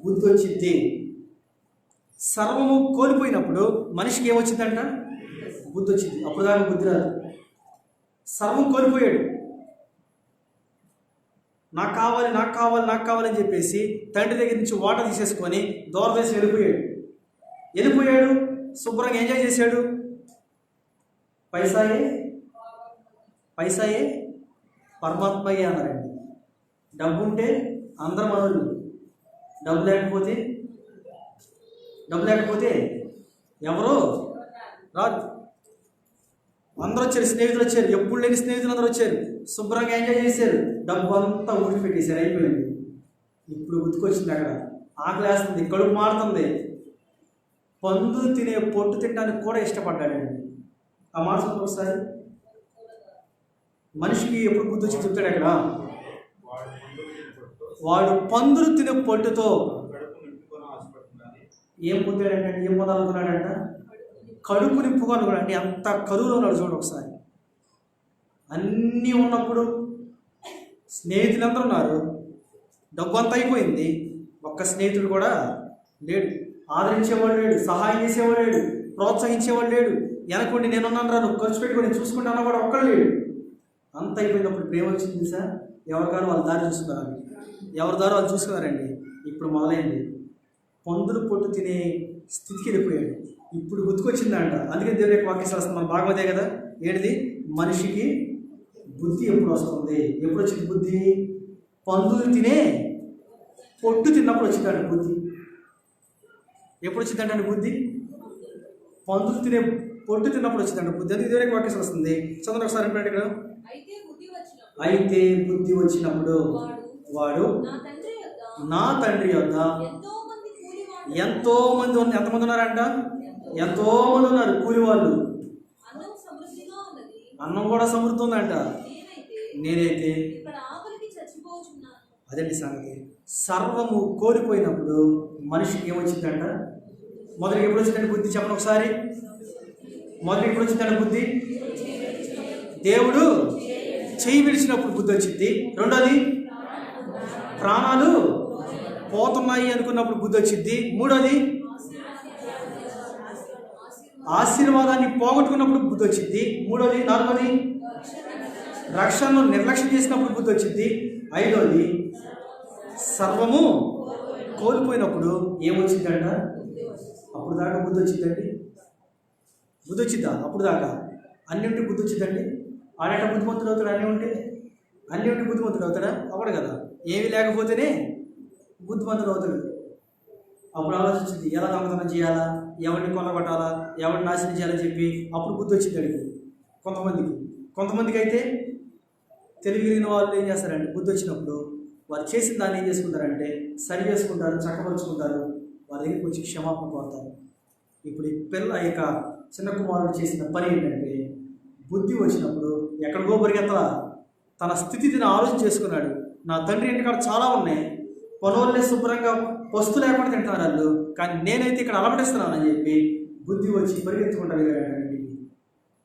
బుద్ధి వచ్చింది. సర్వము కోల్పోయినప్పుడు మనిషికి ఏమొచ్చిందంట? బుద్ధి వచ్చింది. అప్పుడు దాకా బుద్ధి రాదు. సర్వం కోల్పోయాడు. నాకు కావాలి నాకు కావాలి నాకు కావాలని చెప్పేసి తండ్రి దగ్గర నుంచి వాట తీసేసుకొని దూరం వేసి వెళ్ళిపోయాడు. శుభ్రంగా ఎంజాయ్ చేశాడు. పైసాయే పరమాత్మయ్యే అన్నారండి. డబ్బు ఉంటే అందరం మనోళ్ళు, డబ్బు లేకపోతే ఎవరో రాదు. అందరూ వచ్చారు, స్నేహితులు వచ్చారు, ఎప్పుడు లేని స్నేహితులు అందరూ వచ్చారు, శుభ్రంగా ఎంజాయ్ చేశారు, డబ్బు అంతా ఊడిపెట్టేశారు, అయిపోయింది. ఇప్పుడు గుర్తుకొచ్చింది, అక్కడ ఆకలి వేస్తుంది, కడుపు మారుతుంది, పందులు తినే పొట్టు తినడానికి కూడా ఇష్టపడ్డాడండి. ఆ మాట ఒకసారి మనిషికి ఎప్పుడు బుద్ధి వచ్చి చెప్తాడు అక్కడ, వాడు పందులు తినే పొట్టుతో ఏం పొందాడంటే, ఏం పొందాలనుకున్నాడంట? కడుపు నింపుగా అనుకున్నాడు. అంత కరువులో ఉన్నాడు. చూడండి ఒకసారి, అన్నీ ఉన్నప్పుడు స్నేహితులందరూ ఉన్నారు, డబ్బు అంతా అయిపోయింది, ఒక్క స్నేహితుడు కూడా లేడు, ఆదరించేవాడు లేడు, సహాయం చేసేవాడు లేడు, ప్రోత్సహించేవాడు లేడు, వెనకుండి నేనున్నాను రా నువ్వు ఖర్చు పెట్టుకొని చూసుకుంటాను కూడా ఒక్కడు లేడు. అంత అయిపోయినప్పుడు ప్రేమ వచ్చింది సార్. ఎవరికారు వాళ్ళ దారి చూసుకున్నారు, ఎవరి దారి వాళ్ళు చూసుకున్నారండి. ఇప్పుడు మొదలైంది, పందులు పొట్టు తినే స్థితికి వెళ్ళిపోయాడు. ఇప్పుడు గుర్తుకొచ్చిందంట. అందుకే దేవుని యొక్క వాక్యం వస్తుంది, మన భాగవతే కదా. ఏంటిది? మనిషికి బుద్ధి ఎప్పుడు వస్తుంది? ఎప్పుడు వచ్చింది బుద్ధి? పందులు తినే పొట్టు తిన్నప్పుడు వచ్చిందంట బుద్ధి. ఎప్పుడు వచ్చిందంటే బుద్ధి? పందులు తినే పొట్టు తిన్నప్పుడు వచ్చిందంట బుద్ధి. అందుకే దేవుని యొక్క వాక్యం వస్తుంది. చదవండి ఒకసారి ఇక్కడ. అయితే బుద్ధి వచ్చినప్పుడు వాడు నా తండ్రి యొద్ద ఎంతమంది ఉన్నారంట? ఎంతోమంది ఉన్నారు కూలి వాళ్ళు. అన్నం కూడా సమృద్ధి ఉందంట. నేనైతే అదండి సంగతి. సర్వము కోల్పోయినప్పుడు మనిషికి ఏమొచ్చిందంట? మొదటికి ఎప్పుడు వచ్చిందంటే బుద్ధి? చెప్పండి ఒకసారి. మొదటికి ఎప్పుడు వచ్చిందంటే బుద్ధి? దేవుడు చెయ్యి విడిచినప్పుడు బుద్ధి వచ్చింది. రెండోది, ప్రాణాలు పోతున్నాయి అనుకున్నప్పుడు బుద్ధి వచ్చింది. మూడోది, ఆశీర్వాదాన్ని పోగొట్టుకున్నప్పుడు బుద్ధి వచ్చింది. నాలుగోది, రక్షణను నిర్లక్ష్యం చేసినప్పుడు బుద్ధి వచ్చింది. ఐదోది, సర్వము కోల్పోయినప్పుడు ఏమొచ్చిందంట? అప్పుడు దాకా బుద్ధి వచ్చిందండి. బుద్ధి వచ్చిద్దా? అప్పుడు దాకా అన్నింటి బుద్ధి వచ్చిందండి. ఆడట బుద్ధిమంతుడు అవుతాడు, అన్నీ ఉంటే బుద్ధిమంతుడు అవుతాడా? అవ్వడు కదా. ఏమీ లేకపోతేనే బుద్ధిమంతుడు అవుతాడు. అప్పుడు ఆలోచించింది, ఎలా దొంగతనం చేయాలా, ఎవరిని కొనగొట్టాలా, ఎవరిని నాశనం చేయాలని చెప్పి అప్పుడు బుద్ధి వచ్చింది అడిగి. కొంతమందికి అయితే తెలివిన వాళ్ళు ఏం చేస్తారంటే, బుద్ధి వచ్చినప్పుడు వారు చేసిన దాన్ని ఏం చేసుకుంటారంటే సరి చేసుకుంటారు, చక్కపరుచుకుంటారు, వారి దగ్గరికి వచ్చి క్షమాపణ కోరుతారు. ఇప్పుడు ఈ చిన్న కుమారుడు చేసిన పని ఏంటంటే, బుద్ధి వచ్చినప్పుడు ఎక్కడికో పరిగెత్తలా, తన స్థితిని ఆలోచన చేసుకున్నాడు. నా తండ్రి ఇంటికాడ చాలా ఉన్నాయి, పనులే శుభ్రంగా పస్తు లేకుండా తింటున్నారు వాళ్ళు, కానీ నేనైతే ఇక్కడ అలమటిస్తున్నానని చెప్పి బుద్ధి వచ్చి పరిగెత్తుకుంటారు.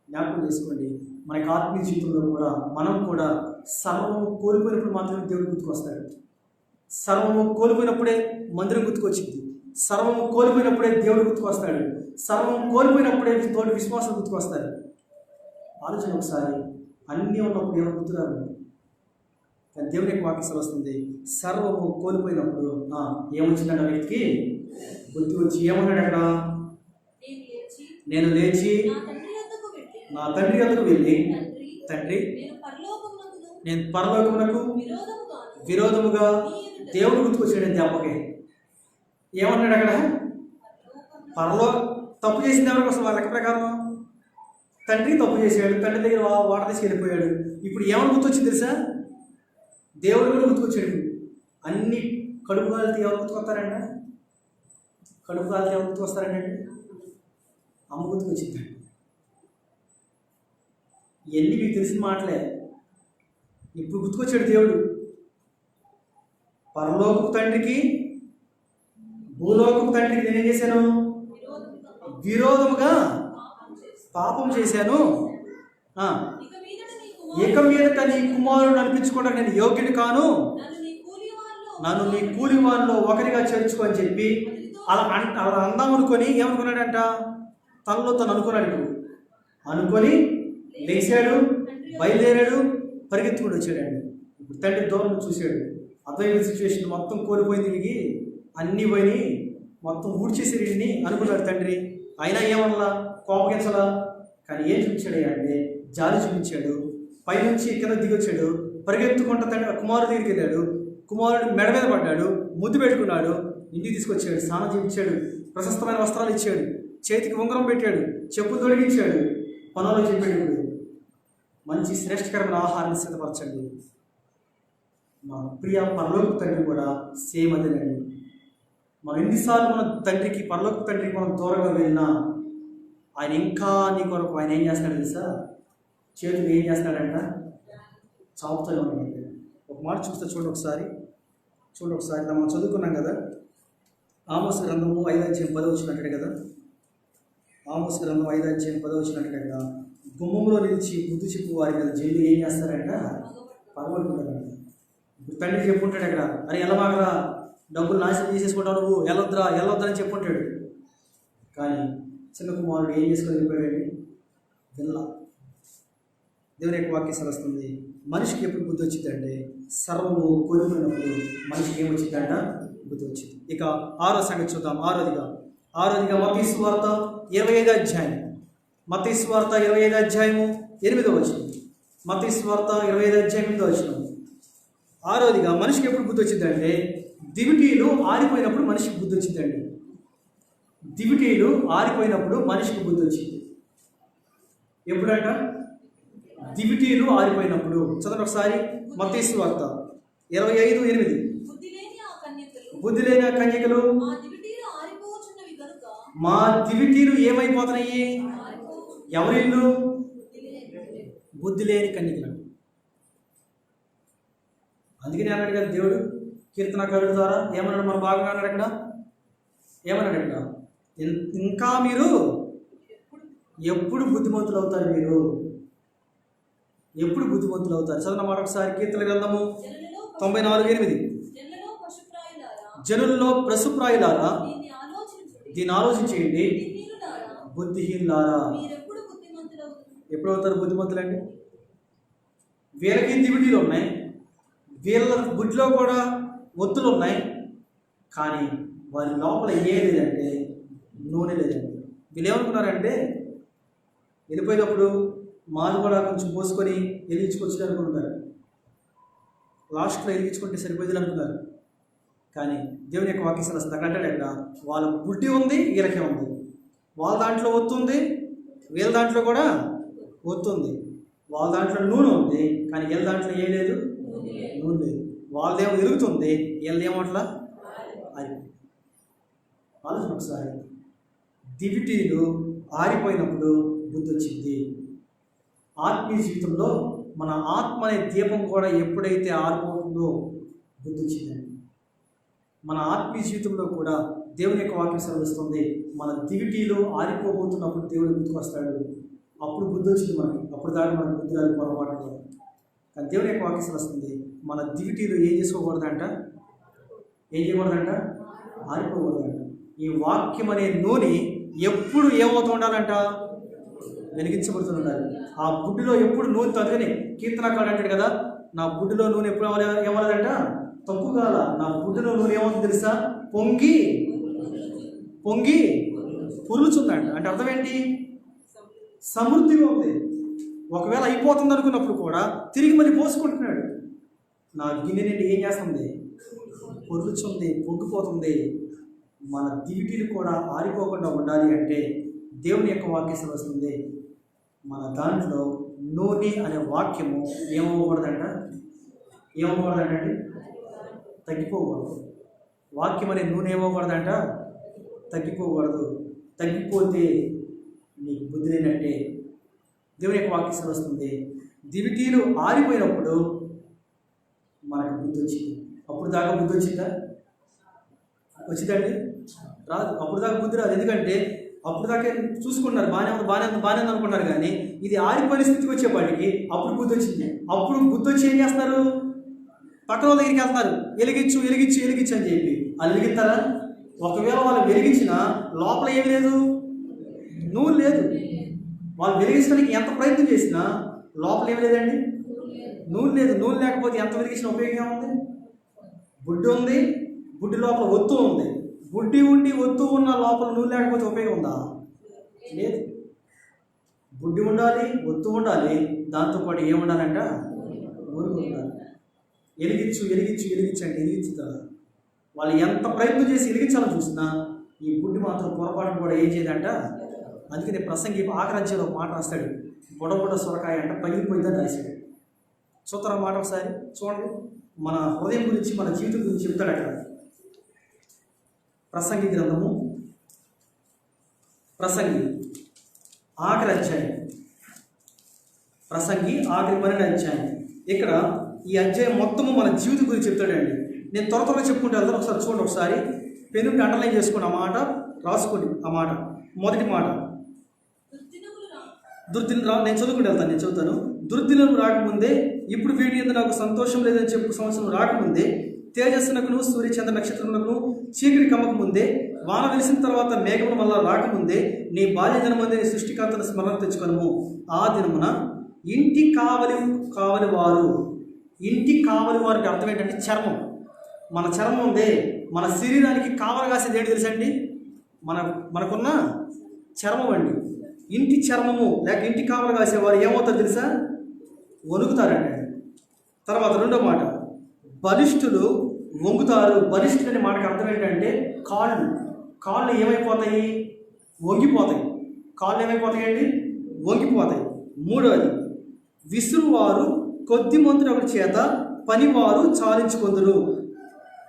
జ్ఞాపకం చేసుకోండి, మనకి ఆత్మీయ జీవితంలో కూడా మనం కూడా సర్వము కోల్పోయినప్పుడు మాత్రమే దేవుడు గుర్తుకొస్తాడు. సర్వము కోల్పోయినప్పుడే మందిరం గుర్తుకొచ్చింది. సర్వము కోల్పోయినప్పుడే దేవుడు గుర్తుకొస్తాడు. సర్వము కోల్పోయినప్పుడే తోటి విశ్వాసం గుర్తుకొస్తాడు. ఆలోచన ఒకసారి, అన్నీ ఉన్నప్పుడు ఎవరు గుర్తురారు. కానీ దేవుని యొక్క వాక్యం వస్తుంది, సర్వము కోల్పోయినప్పుడు ఏమొచ్చిందంట వ్యక్తికి? బుద్ధి వచ్చి ఏమన్నాడు అక్కడ? నేను లేచి నా తండ్రి వద్దకు వెళ్ళి, తండ్రి నేను పరలోకమునకు విరోధముగా, దేవుడు గుర్తుకొచ్చాడు దెబ్బకి. ఏమన్నాడు అక్కడ? తప్పు చేసింది ఎవరి కోసం? వాళ్ళ లెక్క ప్రకారం తండ్రి తప్పు చేశాడు, తండ్రి దగ్గర వాట తీసుకెళ్ళిపోయాడు. ఇప్పుడు ఏమని గుర్తొచ్చింది తెలుసా? దేవుడు కూడా గుర్తుకొచ్చాడు. అన్ని కడుపు కాలితే ఎవరు గుర్తుకొస్తారంట? ఎవరు గుర్తుకొస్తారంటే అమ్మ గుర్తుకొచ్చిందండి. ఇవన్నీ మీకు తెలిసిన మాటలే. ఇప్పుడు గుర్తుకొచ్చాడు దేవుడు. పరలోకపు తండ్రికి భూలోకపు తండ్రికి నేనేం చేశాను? విరోధముగా పాపం చేశాను. ఇక మీదట నీ కుమారుడు అనిపించుకోవడానికి నేను యోగ్యుని కాను. నన్ను నీ కూలి వారిలో ఒకరిగా చేర్చుకో అని చెప్పి అలా అందాం అనుకొని ఏమనుకున్నాడంట, తనలో తను అనుకున్నాడు. అనుకొని లేచాడు, బయలుదేరాడు, పరిగెత్తుకుంటూ వచ్చాడండి. ఇప్పుడు తండ్రి దూరం చూశాడు, అర్థమైన సిచ్యువేషన్ మొత్తం కోల్పోయింది, తిరిగి అన్నీ పోయి మొత్తం ఊడ్చేసారు ఇన్ని అనుకున్నాడు తండ్రి. అయినా ఏమన్నా కోపగించలా, కానీ ఏం చూపించాడు అంటే జాలి చూపించాడు. పైనుంచి కింద దిగొచ్చాడు, పరిగెత్తుకుంటా తండ్రి కుమారుడు దగ్గరికి వెళ్ళాడు. కుమారుడు మెడ మీద పడ్డాడు, ముద్దు పెట్టుకున్నాడు, ఇంటికి తీసుకొచ్చాడు, స్నానం చేయించాడు, ప్రశస్తమైన వస్త్రాలు ఇచ్చాడు, చేతికి ఉంగరం పెట్టాడు, చెప్పులు తొడిగించాడు. పనులు చెప్పాడు, మంచి శ్రేష్టకరమైన ఆహారాన్ని సిద్ధపరచండి. మా ప్రియ పరలోక తండ్రి కూడా సేమ్ అదేనండి. మనం ఎన్నిసార్లు మన తండ్రికి, పరలోక తండ్రికి మనం దూరంగా వెళ్ళినా ఆయన ఇంకా నీ కొరకు ఆయన ఏం చేస్తాడు తెలుసా? చేతులు ఏం చేస్తాడంట? చాపుతూనే ఉన్నాడు. ఒక మాట చూస్తే చూడండి ఒకసారి. మనం చదువుకున్నాం కదా, ఆమోస్ గ్రంథము 5:10 వచ్చినట్టు కదా. ఆమోస్ గ్రంథం 5:10 కదా, గుమ్మంలో నిలిచి బుద్ధి చెప్పు వారి మీద జైలు ఏం చేస్తారంట? పగబడుకుంటారంట. ఇప్పుడు తండ్రి చెప్పుకుంటాడు అక్కడ, అరే ఎల్లమాగరా, డబ్బులు నాశనం చేసేసుకుంటావు నువ్వు, వెళ్ళొద్దురా అని చెప్పుకుంటాడు. కానీ చిన్న కుమారుడు ఏం చేసుకొని వెళ్ళిపోయాడండి? వినలా. దేవుని యొక్క వాక్యం సెలవుస్తుంది, మనిషికి ఎప్పుడు బుద్ధి వచ్చిందంటే సర్వము కోల్పోయినప్పుడు మనిషికి ఏమొచ్చిందంట? బుద్ధి వచ్చింది. ఇక 6వ సంగతి చూద్దాం. ఆరోదిగా మత్తయి సువార్త 25వ అధ్యాయం. మత్తయి సువార్త 25వ అధ్యాయము 8వ వచనం. మత్తయి సువార్త 25వ అధ్యాయం 8వ వచనం. ఆరోదిగా మనిషికి ఎప్పుడు బుద్ధి వచ్చిందంటే దివిటీలు ఆరిపోయినప్పుడు మనిషికి బుద్ధి వచ్చిందండి. దివిటీలు ఆరిపోయినప్పుడు మనిషికి బుద్ధి వచ్చింది. ఎప్పుడంట? దివిటీలు ఆరిపోయినప్పుడు. చదవండి ఒకసారి. మత్తయి సువార్త 25:8. బుద్ధి లేని ఆ కన్యకలు మా దివిటీలు ఏమైపోతున్నాయి? ఎవరిల్లు? బుద్ధి లేని కన్యకలు. అందుకని అన్నాడు కదా దేవుడు కీర్తనకారుడి ద్వారా. ఏమన్నాడు? మన బాగా అన్నాడు అక్కడ. ఏమన్నాడు? ఇంకా మీరు ఎప్పుడు బుద్ధిమంతులు అవుతారు? మీరు ఎప్పుడు బుద్ధిమంతులు అవుతారు? చదవన మాట ఒకసారి. కీర్తన గ్రంథము 94:8. జనులలో పశుప్రాయులారా దీన్ని ఆలోచించేయండి, బుద్ధిహీనులారా. ఎప్పుడు అవుతారు బుద్ధిమంతులండి? వీళ్ళకి దివిటీలు ఉన్నాయి, వీళ్ళ బుద్ధిలో కూడా ఒత్తులు ఉన్నాయి, కానీ వారి లోపల ఏ లేదంటే నూనె లేదండి. వీళ్ళు ఏమనుకున్నారంటే వెళ్ళిపోయినప్పుడు మాలు కూడా కొంచెం పోసుకొని వెలిగించుకొచ్చి అనుకుంటారు, లాస్ట్లో వెలిగించుకుంటే సరిపోయింది అనుకున్నారు. కానీ దేవుని యొక్క వాక్యం వస్తుంది అక్కడ అంటాడు, వాళ్ళ బుద్ధి ఉంది, వీళ్ళకే ఉంది. వాళ్ళ దాంట్లో ఒత్తు ఉంది, వీళ్ళ దాంట్లో కూడా ఒత్తు ఉంది. వాళ్ళ దాంట్లో నూనె ఉంది, కానీ వీళ్ళ దాంట్లో ఏం లేదు, నూనె లేదు. వాళ్ళదేమో ఎరుగుతుంది, వీళ్ళదేమట్లా ఆరిపోయింది. ఆలోచన ఒకసారి. దివిటీలు ఆరిపోయినప్పుడు బుద్ధి వచ్చింది. ఆత్మీయ జీవితంలో మన ఆత్మ అనే దీపం కూడా ఎప్పుడైతే ఆరిపోతుందో బుద్ధి వచ్చిందండి. మన ఆత్మీయ జీవితంలో కూడా దేవుని యొక్క వాక్యం సెలవిస్తుంది, మన దివిటీలు ఆరిపోబోతున్నప్పుడు దేవుడు గుర్తుకు వస్తాడు. అప్పుడు బుద్ధి వచ్చింది మనకి. అప్పుడు దాకా మన బుద్ధి రాదు, పొరపాటు కూడా. కానీ దేవుని యొక్క వాక్యం సెలవిస్తుంది, మన దివిటీలు ఏం చేసుకోకూడదంట? ఏం చేయకూడదంట? ఆరిపోకూడదంట. ఈ వాక్యం అనే నూనె ఎప్పుడు ఏమవుతూ ఉండాలంట? వెలిగించబడుతూ ఉండాలి. ఆ బుడ్డిలో ఎప్పుడు నూనె తగ్గని కీర్తనకాడు అంటాడు కదా, నా బుడ్డిలో నూనె ఎప్పుడు ఏమన్నదంట? తక్కువ కాల. నా బుడ్డిలో నూనె ఏమవుతుంది తెలుసా? పొంగి పురులుచుందంట. అంటే అర్థం ఏంటి? సమృద్ధిగా ఉంది. ఒకవేళ అయిపోతుంది అనుకున్నప్పుడు కూడా తిరిగి మళ్ళీ పోసుకుంటున్నాడు. నా గిన్నె నుండి ఏం చేస్తుంది? పొరులుచుంది, పొంగిపోతుంది. మన దివిటీలు కూడా ఆరిపోకుండా ఉండాలి అంటే దేవుని యొక్క వాక్యం వస్తుంది, మన దాంట్లో నూనె అనే వాక్యము ఏమవ్వకూడదంట? ఏమవ్వకూడదంటండి? తగ్గిపోకూడదు. వాక్యం అనే నూనె ఏమవ్వకూడదంట? తగ్గిపోకూడదు. తగ్గిపోతే నీకు బుద్ధి లేనట్టే. దేవుని యొక్క వాక్యం వస్తుంది, దివిటీలు ఆరిపోయినప్పుడు మనకు బుద్ధి వచ్చింది. అప్పుడు దాకా బుద్ధి వచ్చిందా? వచ్చిందండి? రాదు. అప్పుడు దాకా బుద్ధి రాదు. ఎందుకంటే అప్పుడు దాకా చూసుకున్నారు, బాగానే ఉంది అనుకున్నారు. కానీ ఇది ఆరిపోయిన స్థితికి వచ్చేపాటికి అప్పుడు బుద్ధి వచ్చింది. అప్పుడు బుద్ధి వచ్చి ఏం చేస్తారు? పక్కన వాళ్ళ దగ్గరికి వెళ్తున్నారు, వెలిగించు వెలిగించు వెలిగించు అని చెప్పి. వాళ్ళు వెలిగిస్తారా? ఒకవేళ వాళ్ళు వెలిగించినా లోపల ఏమి లేదు, నూనె లేదు. వాళ్ళు వెలిగించడానికి ఎంత ప్రయత్నం చేసినా లోపల ఏమి లేదండి, నూనె లేదు. నూనె లేకపోతే ఎంత వెలిగించిన ఉపయోగం ఉంది? బుడ్డి ఉంది, బుడ్డి లోపల ఒత్తు ఉంది. బుడ్డి ఉండి ఒత్తు ఉన్న లోపల నూనె లేకపోతే ఉపయోగం ఉందా? లేదు. బుడ్డి ఉండాలి, ఒత్తు ఉండాలి, దాంతోపాటు ఏముండాలంట? నూనె ఉండాలి. వెలిగించు వెలిగించు వెలిగించు అంటే వెలిగించుతారు. వాళ్ళు ఎంత ప్రయత్నం చేసి వెలిగించాలని చూసినా ఈ బుడ్డి మాత్రం పొరపాటును కూడా ఏం చేయదంట. అందుకని ప్రసంగి ఆకరించేలో మాట రాస్తాడు, బుడబుడ సొరకాయ అంట పగిలిపోయిందని రాశాడు. చూస్తారా మాట ఒకసారి చూడండి. మన హృదయం గురించి, మన జీవితం గురించి చెప్తాడు అక్కడ. ప్రసంగి గ్రంథము, ప్రసంగి ఆఖరి అధ్యాయం, ప్రసంగి ఆఖరి 12వ అధ్యాయం. ఇక్కడ ఈ అధ్యాయం మొత్తము మన జీవితం గురించి చెప్తాడండి. నేను త్వరగా చెప్పుకుంటే వెళ్తాను. ఒకసారి చూడండి, ఒకసారి పెన్నుంటే అండర్లైన్ చేసుకోండి. ఆ మాట రాసుకోండి. ఆ మాట మొదటి మాట, నేను చదువుతాను. దుర్దినము రాకముందే, ఇప్పుడు వీడి యందు నాకు సంతోషం లేదని చెప్పు సంవత్సరం రాకముందే, తేజస్సునకును సూర్య చంద్ర నక్షత్రములకు చీకటి కమ్మక ముందే, వాన వెలిసిన తర్వాత మేఘములు మళ్ళా రాకముందే, నీ బాల్య దినమందే నీ సృష్టికర్తను స్మరణ తెచ్చుకొనుము. ఆ దినమున ఇంటి కావలి వారు, ఇంటి కావలి వారికి అర్థం ఏంటంటే చర్మం. మన చర్మం ఉందే, మన శరీరానికి కావలి కాసేది ఏంటి తెలుసండి? మనకున్న చర్మం అండి. ఇంటి చర్మము లేక ఇంటి కావలి కాసేవారు ఏమవుతారు తెలుసా? వణుకుతారండి. తర్వాత రెండో మాట, బలిష్ఠులు వంగుతారు. బలిష్ఠులు అనే మాటకు అర్థం ఏంటంటే కాళ్ళు ఏమైపోతాయి? వంగిపోతాయి. కాళ్ళు ఏమైపోతాయండి? వంగిపోతాయి. మూడోది, విసురువారు కొద్ది మంది ఒకరి చేత పనివారు చాలించుకొందురు.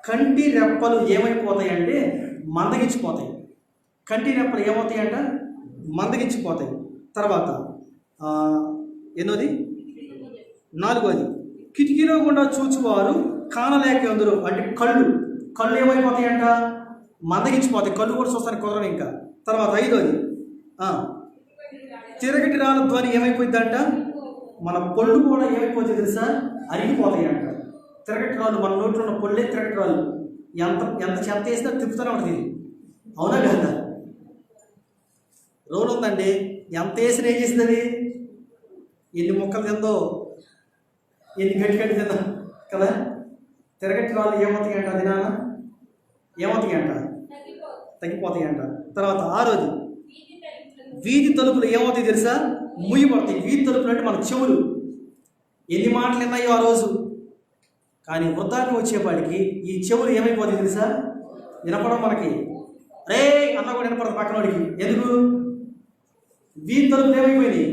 కంటి రెప్పలు ఏమైపోతాయి అంటే మందగించిపోతాయి. కంటి రెప్పలు ఏమవుతాయంట? మందగించిపోతాయి. తర్వాత ఎన్నోది? 4వది, కిటికీలో గుండా చూచువారు కానలేక అందరూ. అంటే కళ్ళు ఏమైపోతాయంట? మందగించిపోతాయి. కళ్ళు కూడా చూస్తానికి కుదరదు ఇంకా. తర్వాత 5వది, తిరగటి రాళ్ళ ధ్వని ఏమైపోయిందంట? మన పళ్ళు కూడా ఏమైపోతాయి తెలుసా? అరిగిపోతాయి అంట. తిరగటి రాళ్ళు, మన నోట్లో ఉన్న పళ్ళే తిరగటి రాళ్ళు. ఎంత చెత్త వేసినా తిప్పుతూనే ఉంటుంది. అవునా కదా? రోలు ఉందండి, ఎంత వేసినా ఏం చేసింది అది? ఎన్ని మొక్కలు తిందో, ఎన్ని గట్టి తిందా కదా? తిరగటి రాళ్ళు ఏమవుతాయి అంట? అది నాన్న ఏమవుతాయి అంట? తగ్గిపోతాయి అంట. తర్వాత 6వది, వీధి తలుపులు ఏమవుతాయి తెలుసా? ముయ్యబడతాయి. వీధి తలుపులు అంటే మన చెవులు. ఎన్ని మాటలు విన్నాయో ఆ రోజు, కానీ వృద్ధాప్యం వచ్చేపాటికి ఈ చెవులు ఏమైపోతాయి తెలుసా? వినపడం మనకి రే అన్న కూడా వినపడదు పక్కన వాడికి. ఎందుకు? వీధి తలుపులు ఏమైపోయినాయి?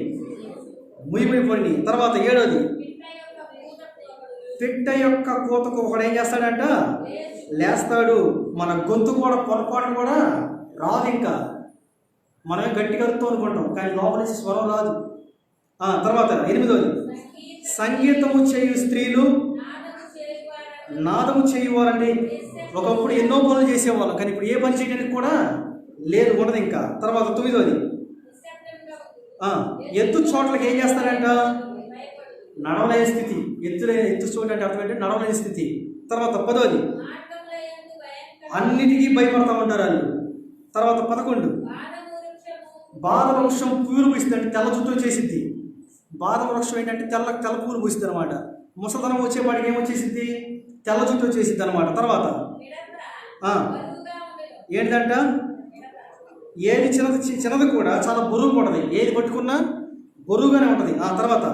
ముయ్యమైపోయినాయి. తర్వాత 7వది, పిట్ట యొక్క కూతకు ఒకడు ఏం చేస్తాడంట? లేస్తాడు. మన గొంతు కూడా పొరపాటు కూడా రాదు. ఇంకా మనమే గట్టిగా అరుతూ అనుకుంటాం, కానీ లోపల నుంచి స్వరం రాదు. తర్వాత 8వది, సంగీతము చేయు స్త్రీలు నాదము చేయువారండి. ఒకప్పుడు ఎన్నో పనులు చేసేవాళ్ళం, కానీ ఇప్పుడు ఏ పని చేయడానికి కూడా లేదు, ఉండదు ఇంకా. తర్వాత 9వది, ఎత్తు చోట్లకి ఏం చేస్తారంట? నడవలేని స్థితి. ఎత్తు చోటు అంటే అర్థం ఏంటంటే నడవలేని స్థితి. తర్వాత 10వది, అన్నిటికీ భయపడతా ఉంటారు వాళ్ళు. తర్వాత 11, బాదం వృక్షం పూలు పూస్తుంది అంటే తెల్ల చుట్టూ చేసిద్ది. బాదం వృక్షం ఏంటంటే తెల్ల పూలు పూస్తుంది అనమాట. ముసదనం వచ్చేపాటికి ఏమొచ్చేసిద్ది? తెల్ల చుట్టూ వచ్చేసిద్ది అనమాట. తర్వాత ఏంటంట? ఏది చిన్నది కూడా చాలా బరువు ఉంటుంది. ఏది పట్టుకున్నా బరువుగానే ఉంటుంది. తర్వాత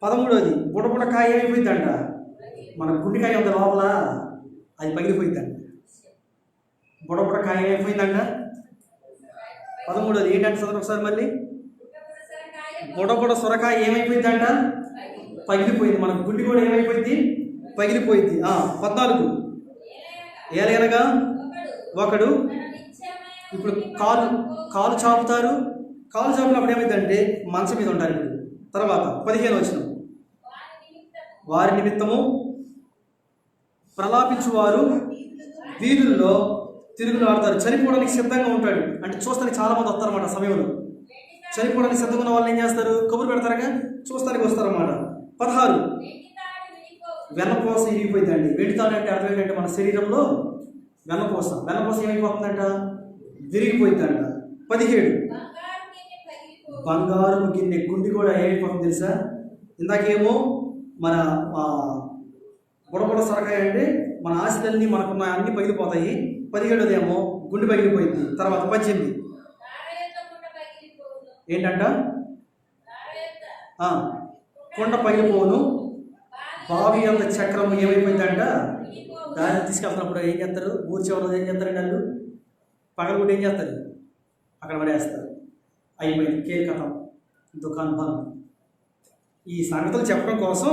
13వది, బుడబుడ కాయ ఏమైపోయిందంట? మన గుండెకాయ ఉంది లోపల, అది పగిలిపోయిందంట. బుడబుడ కాయ ఏమైపోయిందంట? 13వది ఏంటంటే చదవండి ఒకసారి మళ్ళీ. బుడబుడ సొరకాయ ఏమైపోయిందంట? పగిలిపోయింది. మన గుండె కూడా ఏమైపోయింది? పగిలిపోయింది. 14, ఏలైనగా ఒకడు ఇప్పుడు కాలు చాపుతారు. కాలు చాపినప్పుడు ఏమైందంటే మంచం మీద ఉంటారు ఇప్పుడు. తర్వాత 15 వచనం, వారి నిమిత్తము ప్రలాపించువారు వీధుల్లో తిరుగులాడతారు. చనిపోవడానికి సిద్ధంగా ఉంటాడు. అంటే చూస్తానికి చాలామంది వస్తారన్నమాట. సమయంలో చనిపోవడానికి సిద్ధంగా ఉన్న వాళ్ళు ఏం చేస్తారు? కబురు పెడతారుగా, చూస్తానికి వస్తారన్నమాట. 16, వెన్నపూస ఇరిగిపోయిందండి. వెండి తాడు అంటే అర్థం ఏంటంటే మన శరీరంలో వెన్నపూస ఏమైపోతుందంట? విరిగిపోయిందంట. 17 బంగారు గిన్నె గుండి కూడా ఏమైపోతుంది తెలుసా? ఇందాకేమో మన బుడబుడ సరకాయ అంటే మన ఆశలన్నీ మనకున్న అన్ని పగిలిపోతాయి. 17 ఏమో గుండె పగిలిపోయింది. తర్వాత 18 ఏంటంట? కొండ పగిలిపోను, బావి అంత చక్రము ఏమైపోయిందంట? దాన్ని తీసుకెళ్తున్నప్పుడు ఏం చేస్తారు? ఊరి చివరిలో ఏం చేస్తారండి? వాళ్ళు పగలగొట్టి ఏం చేస్తారు? అక్కడ పడేస్తారు. అయిపోయింది, కేక్ కథం, దుకాణం బంద్. ఈ సంగతులు చెప్పడం కోసం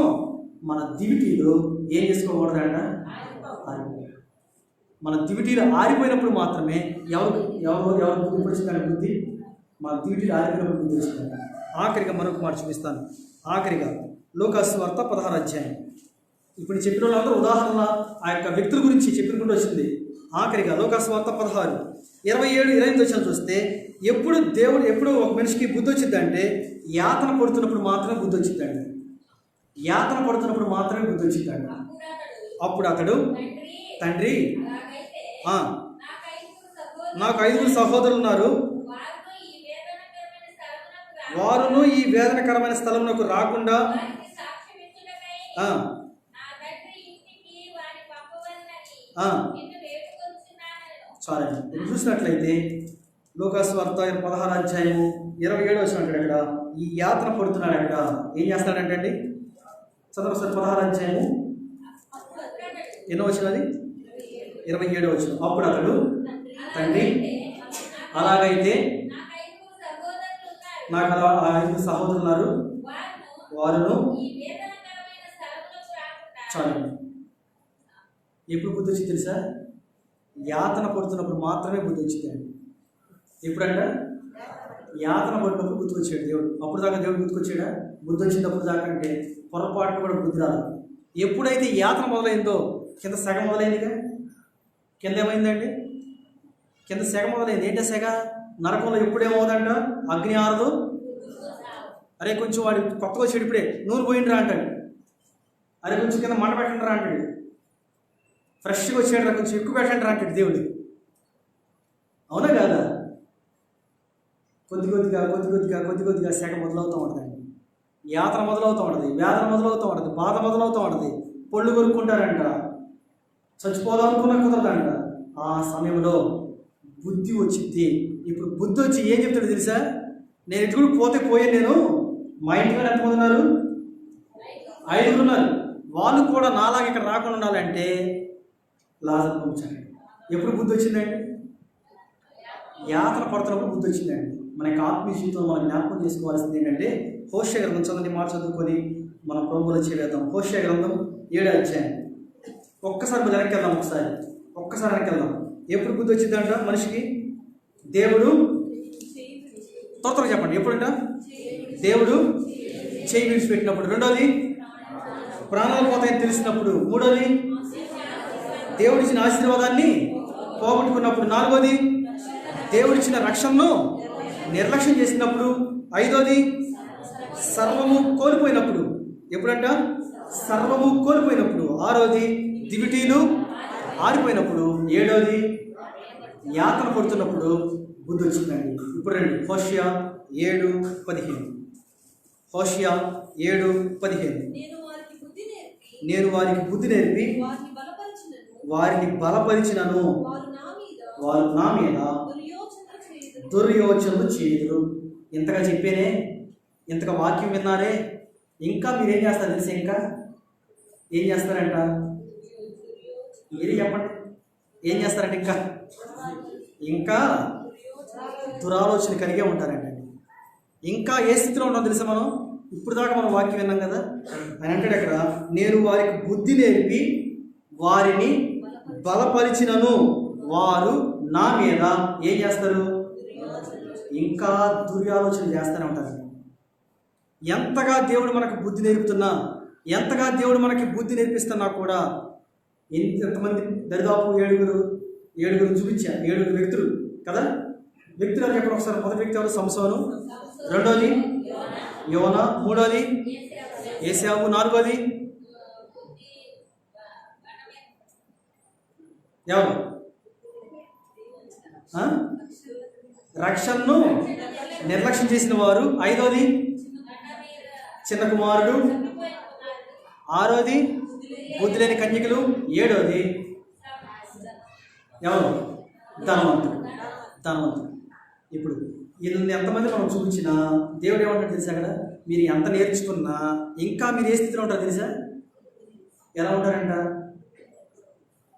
మన దివిటీలు ఏం చేసుకోకూడదంట? మన దివిటీలు ఆరిపోయినప్పుడు మాత్రమే ఎవరు బుద్ధి వచ్చిందని బుద్ధి మన దివిటీలు ఆరిపోయినప్పుడు బుద్ధి వచ్చిందంట. ఆఖరిగా మరొక మాట చూపిస్తాను. ఆఖరిగా లూకాసు వార్త 16వ అధ్యాయం. ఇప్పుడు చెప్పిన వాళ్ళందరూ ఉదాహరణ ఆ యొక్క వ్యక్తుల గురించి చెప్పుకుంటూ వచ్చింది. ఆఖరిగా లూకాసు వార్త 16, 27, 28 వచ్చిన చూస్తే ఎప్పుడు ఒక మనిషికి బుద్ధి వచ్చిందంటే యాతన పడుతున్నప్పుడు మాత్రమే బుద్ధి వచ్చిందండి. యాతన పడుతున్నప్పుడు మాత్రమే బుద్ధి వచ్చిందండి. అప్పుడు అతడు, తండ్రి నాకు 5 సహోదరులు ఉన్నారు, వారును ఈ వేదనకరమైన స్థలమునకు రాకుండా సరే. ఇప్పుడు చూసినట్లయితే లూకాసు వార్త 16వ అధ్యాయము 27 వచ్చినట్టు అక్కడ ఈ యాత్ర పడుతున్నాడు. అక్కడ ఏం చేస్తాడంటే అండి, చదవ సార్ 16వ అధ్యాయము ఎన్నో వచ్చినది? 27 వచ్చిన. అప్పుడు అతడు, తండ్రి అలాగైతే నాకు అలా 5 సహోదరులు ఉన్నారు, వారును చాలు. ఎప్పుడు బుద్ధి వచ్చింది తెలుసా? యాతన పడుతున్నప్పుడు మాత్రమే బుద్ధి వచ్చిందండి. ఎప్పుడంట? యాతన పడినప్పుడు బుద్ధి వచ్చాడు దేవుడు. అప్పుడు దాకా దేవుడు గుర్తుకొచ్చాడా? బుద్ధి వచ్చినప్పుడు దాకా అంటే పొరపాటున కూడా బుద్ధి రాదు. ఎప్పుడైతే యాతన మొదలైందో కింద సెగ మొదలైందిగా. కింద ఏమైందండి? కింద సెగ మొదలైంది. ఏంటో సెగ? నరకంలో ఎప్పుడేమవుదంట? అగ్ని ఆరదు. అరే కొంచెం వాడు కొత్తగా వచ్చాడు, ఇప్పుడే నూనె పోయిండ్రా అంటాడు. అరే కొంచెం కింద మంట పెట్టండి రా అంటాడు. ఫ్రెష్గా వచ్చాడు రా, కొంచెం ఎక్కువ పెట్టండి రా అంటాడు దేవుడు. అవునా కాదా? కొద్ది కొద్దిగా సెగ మొదలవుతూ ఉంటుందండి. యాత్ర మొదలవుతూ ఉంటుంది, వేదన మొదలవుతూ ఉంటుంది, బాధ మొదలవుతూ ఉంటుంది. పళ్ళు కొరుక్కుంటారంట, చచ్చిపోదాం అనుకున్నా కుదరదంట. ఆ సమయంలో బుద్ధి వచ్చింది. ఇప్పుడు బుద్ధి వచ్చి ఏం చెప్తాడు తెలుసా? నేను ఎటు కూడా పోతే పోయాను. నేను మా ఇంటిలో ఎంతమంది ఉన్నారు? 5 ఉన్నారు. వాళ్ళు కూడా నాలాగా ఇక్కడ రాకుండా ఉండాలంటే లాజరు పంపించాడు. ఎప్పుడు బుద్ధి వచ్చిందండి? యాత్ర పడుతున్నప్పుడు బుద్ధి వచ్చిందండి. మన యొక్క ఆత్మీయ జీవితంలో మనం జ్ఞాపకం చేసుకోవాల్సింది ఏంటంటే హోషేయ గ్రంథం చదవండి. మాట చదువుకొని మనం ప్రభువులో చేరేద్దాం. హోషేయ గ్రంథం 7వ అధ్యాయం. ఒక్కసారి వెనక్కి వెళ్దాం. ఒక్కసారి వెనక్కి వెళ్దాం. ఎప్పుడు బుద్ధి వచ్చిందంట మనిషికి? దేవుడు త్వరగా చెప్పండి. ఎప్పుడంట? దేవుడు చేయి విడిచిపెట్టినప్పుడు. రెండోది ప్రాణాలు పోతాయని తెలిసినప్పుడు. మూడోది దేవుడిచ్చిన ఆశీర్వాదాన్ని పోగొట్టుకున్నప్పుడు. నాలుగోది దేవుడిచ్చిన రక్షణను నిర్లక్ష్యం చేసినప్పుడు. ఐదోది సర్వము కోల్పోయినప్పుడు. ఎప్పుడంట? సర్వము కోల్పోయినప్పుడు. ఆరోది దివిటీలు ఆరిపోయినప్పుడు. ఏడోది యాతన పడుతున్నప్పుడు బుద్ధి వచ్చిందండి. ఇప్పుడు రండి హోషేయ 7:15. హోషేయ 7:15. నేను వారికి బుద్ధి నేర్పి వారిని బలపరిచినను, వారు నా మీద దుర్యోచనలు చేయరు. ఇంతగా చెప్పేనే, ఇంతగా వాక్యం విన్నారే, ఇంకా మీరేం చేస్తారు తెలిసి? ఇంకా ఏం చేస్తారంట? మీరే చెప్పండి. ఏం చేస్తారంటే ఇంకా దురాలోచన కలిగే ఉంటారండి. ఇంకా ఏ స్థితిలో ఉన్నాం తెలుసా? మనం ఇప్పుడు దాకా మనం వాక్యం విన్నాం కదా. ఆయన అంటాడు అక్కడ, నేను వారికి బుద్ధి నేర్పి వారిని బలపరిచినను, వారు నా మీద ఏం చేస్తారు? ఇంకా దుర్యాలోచన చేస్తూనే ఉంటారు. ఎంతగా దేవుడు మనకు బుద్ధి నేర్పుతున్నా, ఎంతగా దేవుడు మనకి బుద్ధి నేర్పిస్తున్నా కూడా ఎంతమంది, దరిదాపు ఏడుగురు చూపించా. 7 వ్యక్తులు కదా. వ్యక్తులు అని చెప్పడం ఒకసారి. మొదటి వ్యక్తి ఎవరు? సంసోను. రెండోది యోనా. మూడోది ఏశావు. నాలుగోది ఎవరు? రక్షణను నిర్లక్ష్యం చేసిన వారు. 5వది చిన్న కుమారుడు. 6వది బుద్ధి లేని కన్యకలు. 7వది ఎవరు? ధనవంతుడు. ఇప్పుడు వీళ్ళని ఎంతమంది మనం చూపించినా దేవుడు ఏమంటాడు తెలుసా? కదా మీరు ఎంత నేర్చుకున్నా ఇంకా మీరు ఏ స్థితిలో ఉంటారు తెలుసా? ఎలా ఉంటారంట?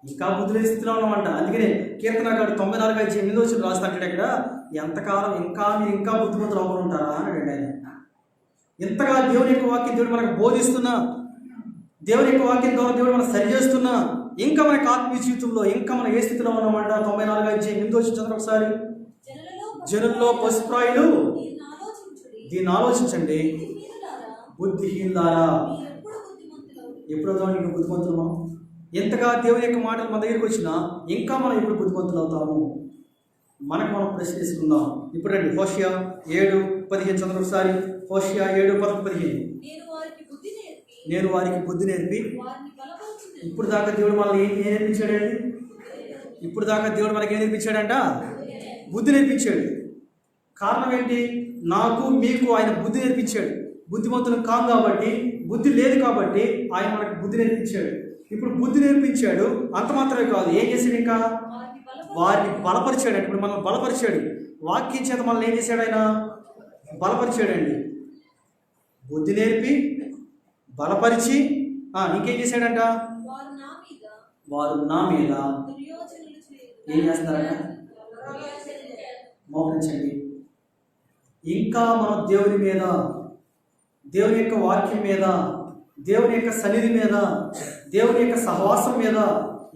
ఇంకా బుద్ధి లేని స్థితిలో ఉన్నామంట. అందుకనే కీర్తనకారుడు 94:8 రాస్తాడు అక్కడ, ఎంతకాలం మీరు ఇంకా బుద్ధిమంతులు అవ్వరు ఉంటారా అని అడిగాడు ఆయన. ఇంతగా దేవుని యొక్క వాక్యం దేవుడు మనకు బోధిస్తున్నా, దేవుని యొక్క వాక్యం ద్వారా దేవుడు మనం సరి చేస్తున్నా, ఇంకా మనకు ఆత్మీయ జీవితంలో ఇంకా మనం ఏ స్థితిలో ఉన్నామంట? 94:8 చంద్ర ఒకసారి. జనుల్లో పశుప్రాయులు దీన్ని ఆలోచించండి, బుద్ధిహీనులారా. ఎప్పుడు అవుతాం ఇంకా బుద్ధిమంతులు మనం? ఎంతగా దేవుని యొక్క మాటలు మన దగ్గరికి వచ్చినా ఇంకా మనం ఎప్పుడు బుద్ధిమంతులు అవుతాము? మనకు మనం ప్రశ్న తీసుకుందాం. ఇప్పుడు రండి హోషియా 7:15 చంద్ర ఒకసారి. హోషియా 7:15. నేను వారికి బుద్ధి నేర్పి. ఇప్పుడు దాకా దేవుడు మనల్ని ఏం నేర్పించాడండి? ఇప్పుడు దాకా దేవుడు మనకి ఏం నేర్పించాడంట? బుద్ధి నేర్పించాడు. కారణం ఏంటి? నాకు మీకు ఆయన బుద్ధి నేర్పించాడు. బుద్ధిమంతులు కాం కాబట్టి, బుద్ధి లేదు కాబట్టి ఆయన మనకు బుద్ధి నేర్పించాడు. ఇప్పుడు బుద్ధి నేర్పించాడు, అంత మాత్రమే కాదు, ఏం చేశాడు? ఇంకా వారిని బలపరిచాడు. ఇప్పుడు మనల్ని బలపరిచాడు. వాక్యం చేత మనల్ని ఏం చేశాడు? ఆయన బలపరిచాడండి. బుద్ధి నేర్పి బలపరిచి ఇంకేం చేశాడంట? వారు నా మీద ఏం చేస్తున్నారంట? మోకరించండి. ఇంకా మనం దేవుని మీద, దేవుని యొక్క వాక్యం మీద, దేవుని యొక్క సన్నిధి మీద, దేవుని యొక్క సహవాసం మీద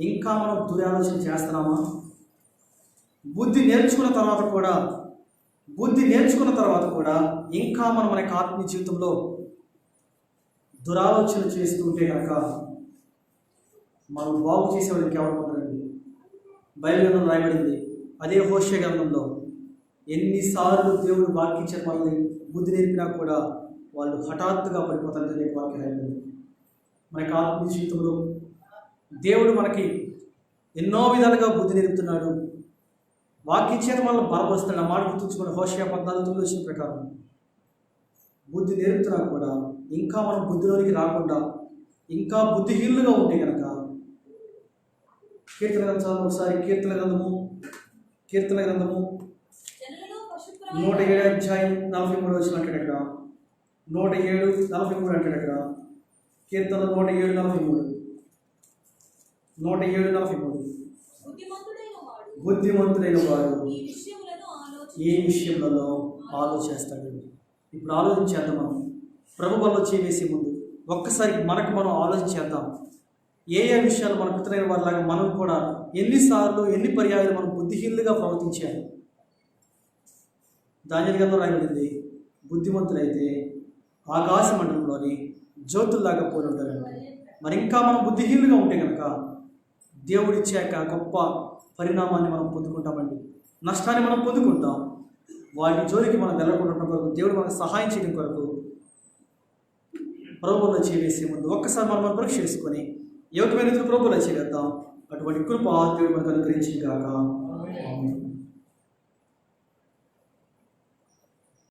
ఇంకా మనం దురాలోచన చేస్తున్నామా? బుద్ధి నేర్చుకున్న తర్వాత కూడా ఇంకా మనం మన యొక్క ఆత్మీయ జీవితంలో దురాలోచన చేస్తుంటే కనుక మనం బాగు చేసేవాళ్ళకి ఎవరు ఉంటారండి? బైబిల్ గ్రంథంలో రాయబడింది, అదే హోషేయ గ్రంథంలో, ఎన్నిసార్లు దేవుడు వాక్యం చేత వాళ్ళని బుద్ధి నేర్పినా కూడా వాళ్ళు హఠాత్తుగా పడిపోతారని వాక్యం రాయబడింది. మనకి ఆత్మీయ జీవితంలో దేవుడు మనకి ఎన్నో విధాలుగా బుద్ధి నేర్పుతున్నాడు. వాక్యం చేత మనల్ని బలపరుస్తున్నాడు. ఆ మాట గుర్తుంచుకుని హోషేయ 14:9 వచ్చిన ప్రకారం బుద్ధి నేర్పుతున్నా కూడా ఇంకా మనం బుద్ధిలోనికి రాకుండా ఇంకా బుద్ధిహీనులుగా ఉంటే కనుక, కీర్తన గ్రంథం ఒకసారి. కీర్తన గ్రంథము 107:43 వచ్చినట్టు అక్కడ 107:43 అంటాడు అక్కడ. కీర్తన 107:43 బుద్ధిమంతుడైన వాడు ఏ విషయంలో ఆలోచిస్తాడు. ఇప్పుడు ఆలోచించేద్దాం. మనం ప్రభు వల్ల చేసే ముందు ఒక్కసారి మనకు మనం ఆలోచించేద్దాం. ఏ విషయాలు మన పితరైన వారిలాగా మనం కూడా ఎన్నిసార్లు ఎన్ని పర్యాయాలు మనం బుద్ధిహీనులుగా ప్రవర్తించాలి. దానియేలు గ్రంథంలో రాయబడింది, బుద్ధిమంతులైతే ఆకాశ మండలంలోని జ్యోతుల్లాగా పోలి ఉంటారండి. మరి ఇంకా మనం బుద్ధిహీనులుగా ఉంటే కనుక దేవుడిచ్చాక గొప్ప పరిణామాన్ని మనం పొందుకుంటామండి. నష్టాన్ని మనం పొందుకుంటాం. వాటి జోలికి మనం వెళ్ళకుండా కొరకు దేవుడు మనకు సహాయం చేయడం కొరకు ప్రభువులో చేసే ముందు ఒక్కసారి మనం పరీక్ష చేసుకొని యోగ్యమైన ప్రభువులో చేద్దాం. అటువంటి కృప దేవుడు మనకు అనుగ్రహించింది కాక.